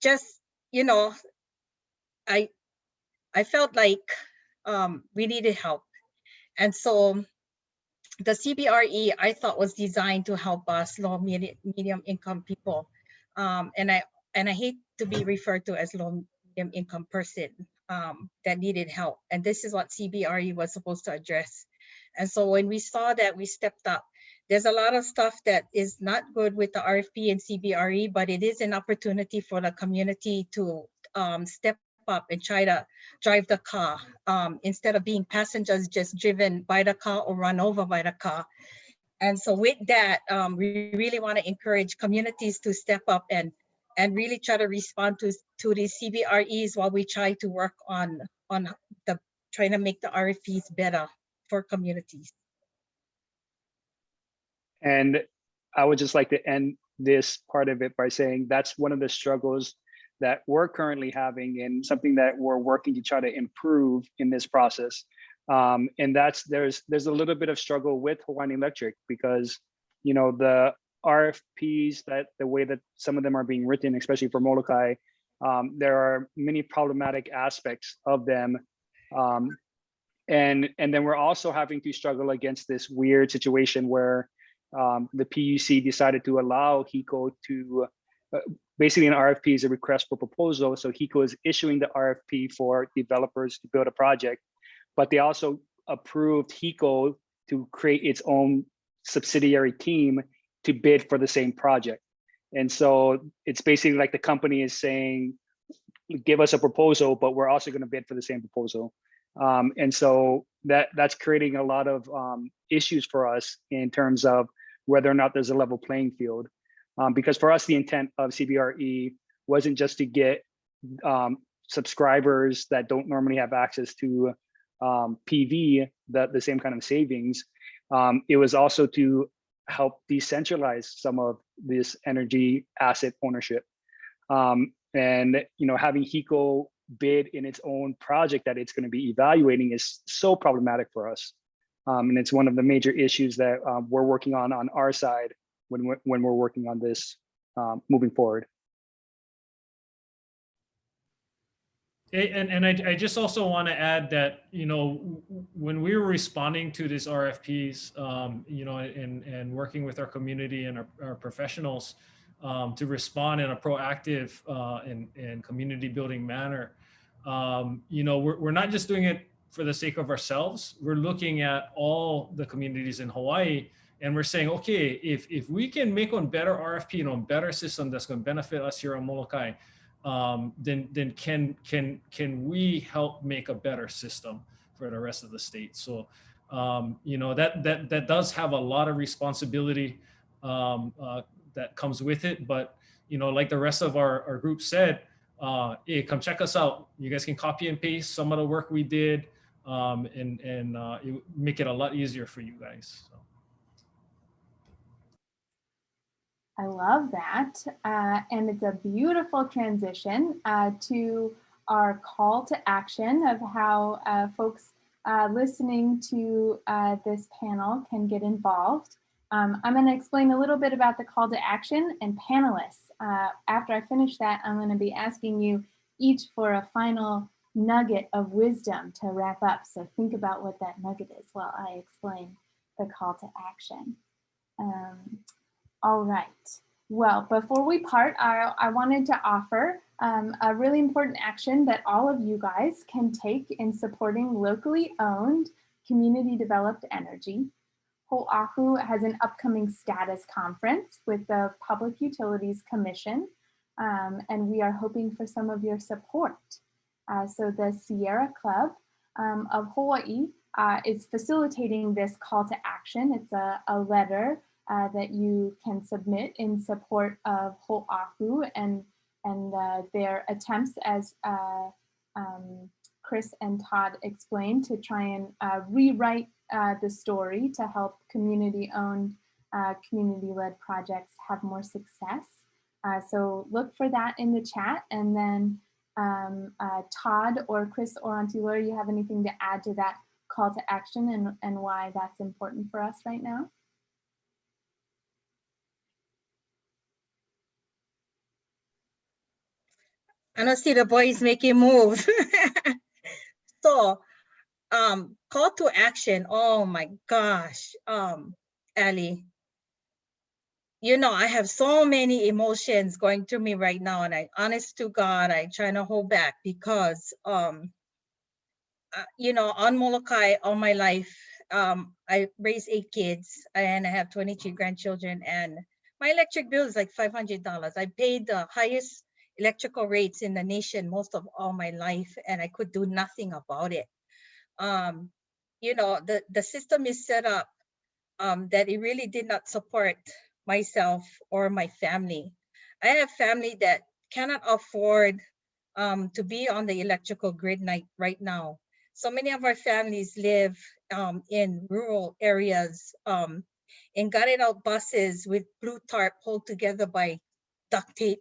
Speaker 10: just, you know, I felt like we needed help. And so the CBRE I thought was designed to help us low medium income people. And I hate to be referred to as low medium income person that needed help. And this is what CBRE was supposed to address. And so when we saw that, we stepped up. There's a lot of stuff that is not good with the RFP and CBRE, but it is an opportunity for the community to step up and try to drive the car instead of being passengers just driven by the car or run over by the car. And so with that, we really want to encourage communities to step up and really try to respond to these CBREs while we try to work on trying to make the RFPs better for communities.
Speaker 11: And I would just like to end this part of it by saying that's one of the struggles that we're currently having and something that we're working to try to improve in this process. And that's, there's a little bit of struggle with Hawaiian Electric because, you know, the RFPs, that the way that some of them are being written, especially for Molokaʻi, there are many problematic aspects of them. And then we're also having to struggle against this weird situation where the PUC decided to allow HECO to, basically an RFP is a request for proposal. So HECO is issuing the RFP for developers to build a project, but they also approved HECO to create its own subsidiary team to bid for the same project. And so it's basically like the company is saying, give us a proposal, but we're also going to bid for the same proposal. And so that's creating a lot of issues for us in terms of whether or not there's a level playing field. Because for us, the intent of CBRE wasn't just to get subscribers that don't normally have access to PV, the same kind of savings. It was also to help decentralize some of this energy asset ownership. And you know, having HECO bid in its own project that it's going to be evaluating is so problematic for us. And it's one of the major issues that we're working on our side when we're working on this moving forward.
Speaker 9: And I just also want to add that, you know, when we were responding to these RFPs, you know, and working with our community and our professionals to respond in a proactive and community building manner, you know, we're not just doing it for the sake of ourselves. We're looking at all the communities in Hawaii, and we're saying, okay, if we can make one better RFP and a better system that's going to benefit us here on Molokaʻi, then can we help make a better system for the rest of the state? So you know, that does have a lot of responsibility that comes with it. But, you know, like the rest of our group said, hey, come check us out. You guys can copy and paste some of the work we did, and it make it a lot easier for you guys. So.
Speaker 1: I love that. And it's a beautiful transition to our call to action of how folks listening to this panel can get involved. I'm going to explain a little bit about the call to action and panelists. After I finish that, I'm going to be asking you each for a final nugget of wisdom to wrap up. So think about what that nugget is while I explain the call to action. All right. Well, before we part, I wanted to offer a really important action that all of you guys can take in supporting locally owned, community developed energy. Hoʻāhu has an upcoming status conference with the Public Utilities Commission, and we are hoping for some of your support. So the Sierra Club of Hawaii is facilitating this call to action. It's a letter that you can submit in support of Hoʻāhu and their attempts, as Chris and Todd explained, to try and rewrite the story to help community-owned, community-led projects have more success. So look for that in the chat, and then Todd or Chris or Auntie Laura, you have anything to add to that call to action and why that's important for us right now?
Speaker 10: I don't see the boys making moves. So, call to action. Oh my gosh, Ali. You know, I have so many emotions going through me right now, and honest to God, I try to hold back because, you know, on Molokaʻi all my life, I raised 8 kids and I have 23 grandchildren, and my electric bill is like $500. I paid the highest electrical rates in the nation most of all my life, and I could do nothing about it. You know, the system is set up that it really did not support myself or my family. I have family that cannot afford to be on the electrical grid right now. So many of our families live in rural areas, in gutted out buses with blue tarp pulled together by duct tape.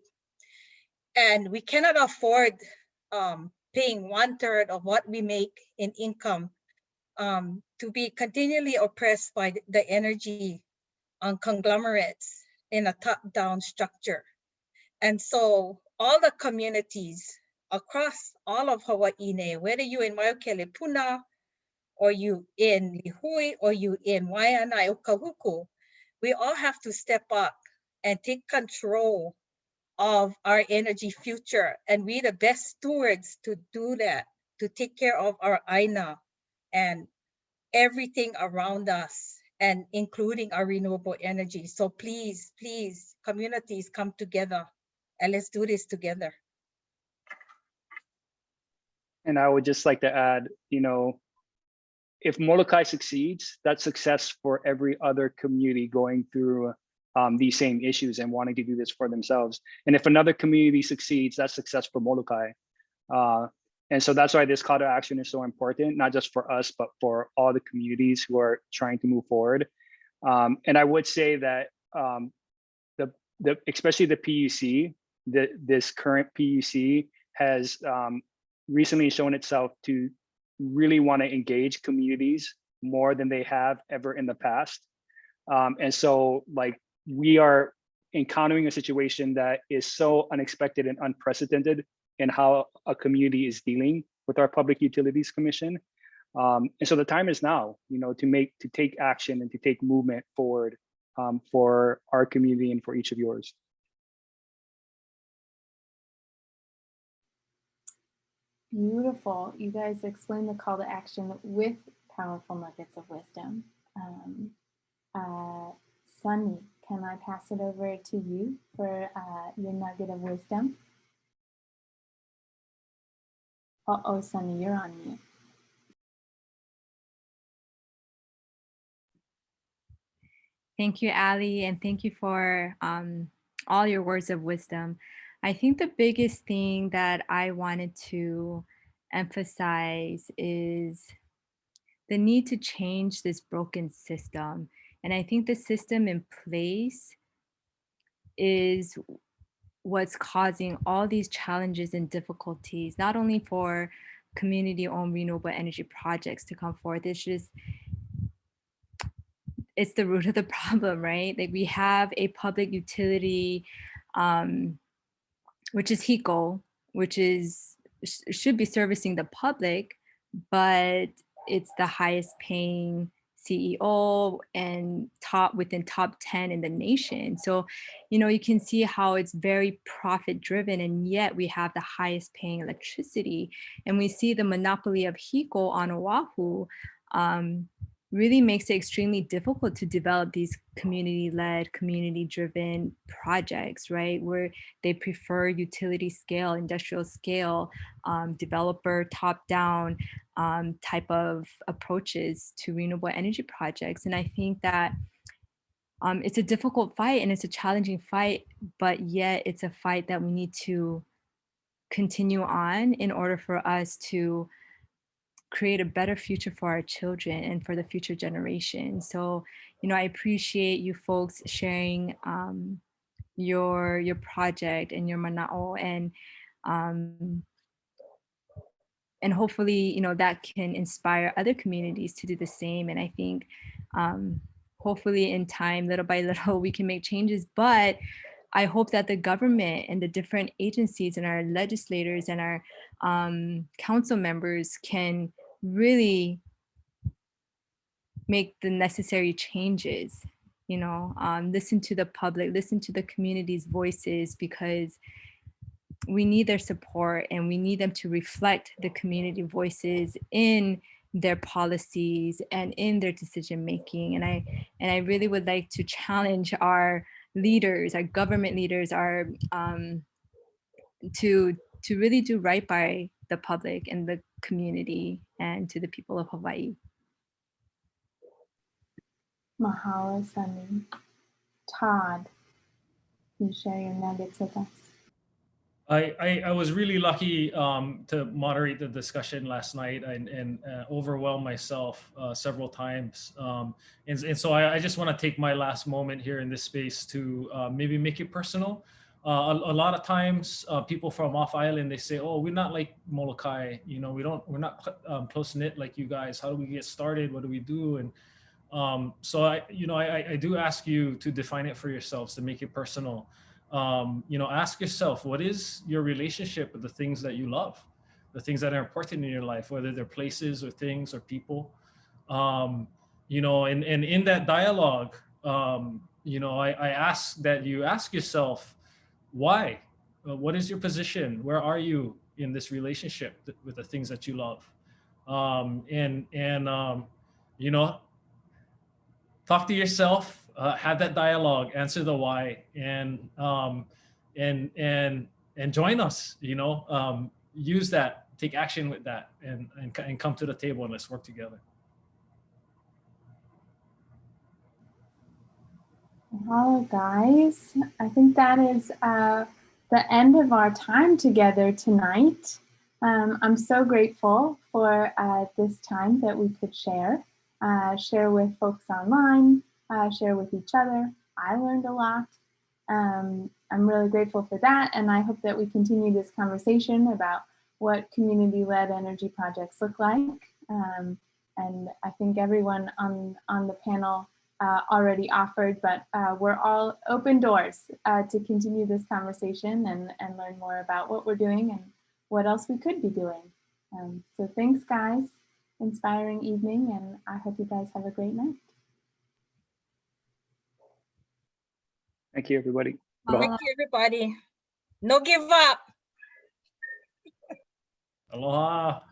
Speaker 10: And we cannot afford paying 1/3 of what we make in income to be continually oppressed by the energy conglomerates in a top-down structure. And so all the communities across all of Hawaii, whether you in Waiokele Puna, or you in Lihui, or you in Waianae o Kahuku, we all have to step up and take control of our energy future. And we're the best stewards to do that, to take care of our aina and everything around us, and including our renewable energy. So please, please, communities, come together and let's do this together.
Speaker 11: And I would just like to add, you know, if Molokaʻi succeeds, that's success for every other community going through these same issues and wanting to do this for themselves. And if another community succeeds, that's success for Molokaʻi. And so that's why this call to action is so important, not just for us, but for all the communities who are trying to move forward. And I would say that especially the PUC, this current PUC has recently shown itself to really want to engage communities more than they have ever in the past. And so like we are encountering a situation that is so unexpected and unprecedented in how a community is dealing with our Public Utilities Commission. And so the time is now, you know, to take action and to take movement forward for our community and for each of yours.
Speaker 1: Beautiful. You guys explained the call to action with powerful nuggets of wisdom. Sunny, can I pass it over to you for your nugget of wisdom? Uh-oh, Sunny, you're on mute.
Speaker 2: Thank you, Ali, and thank you for all your words of wisdom. I think the biggest thing that I wanted to emphasize is the need to change this broken system. And I think the system in place is what's causing all these challenges and difficulties, not only for community-owned renewable energy projects to come forth. It's the root of the problem, right? Like we have a public utility, which is HECO, which should be servicing the public, but it's the highest paying CEO and within top 10 in the nation. So, you can see how it's very profit driven, and yet we have the highest paying electricity. And we see the monopoly of HECO on Oahu really makes it extremely difficult to develop these community-led, community-driven projects, right? Where they prefer utility scale, industrial scale, developer top-down type of approaches to renewable energy projects. And I think that it's a difficult fight and it's a challenging fight, but yet it's a fight that we need to continue on in order for us to create a better future for our children and for the future generation. So, I appreciate you folks sharing your project and your mana'o, and hopefully, that can inspire other communities to do the same. And I think hopefully in time, little by little, we can make changes. But I hope that the government and the different agencies and our legislators and our council members can really make the necessary changes, listen to the public, listen to the community's voices, because we need their support and we need them to reflect the community voices in their policies and in their decision making. And I really would like to challenge our leaders, our government leaders, to really do right by the public and the community and to the people of Hawaii.
Speaker 1: Mahalo, Sunny. Todd, can you share your nuggets with us?
Speaker 9: I was really lucky to moderate the discussion last night and overwhelm myself several times. And so I just want to take my last moment here in this space to maybe make it personal. A lot of times people from off island, they say, oh, we're not like Molokaʻi, we're not close knit like you guys. How do we get started? What do we do? And so I do ask you to define it for yourselves, to make it personal. Ask yourself, what is your relationship with the things that you love, the things that are important in your life, whether they're places or things or people, and in that dialogue, I ask that you ask yourself, why? What is your position? Where are you in this relationship with the things that you love? Talk to yourself, have that dialogue, answer the why, and join us. Use that, take action with that, and come to the table and let's work together.
Speaker 1: Hello, guys. I think that is the end of our time together tonight. I'm so grateful for this time that we could share with folks online, share with each other. I learned a lot. I'm really grateful for that, and I hope that we continue this conversation about what community-led energy projects look like. And I think everyone on the panel already offered, but we're all open doors to continue this conversation and learn more about what we're doing and what else we could be doing. So thanks, guys. Inspiring evening, and I hope you guys have a great night.
Speaker 11: Thank you, everybody.
Speaker 10: Thank you, everybody. No give up.
Speaker 9: Aloha.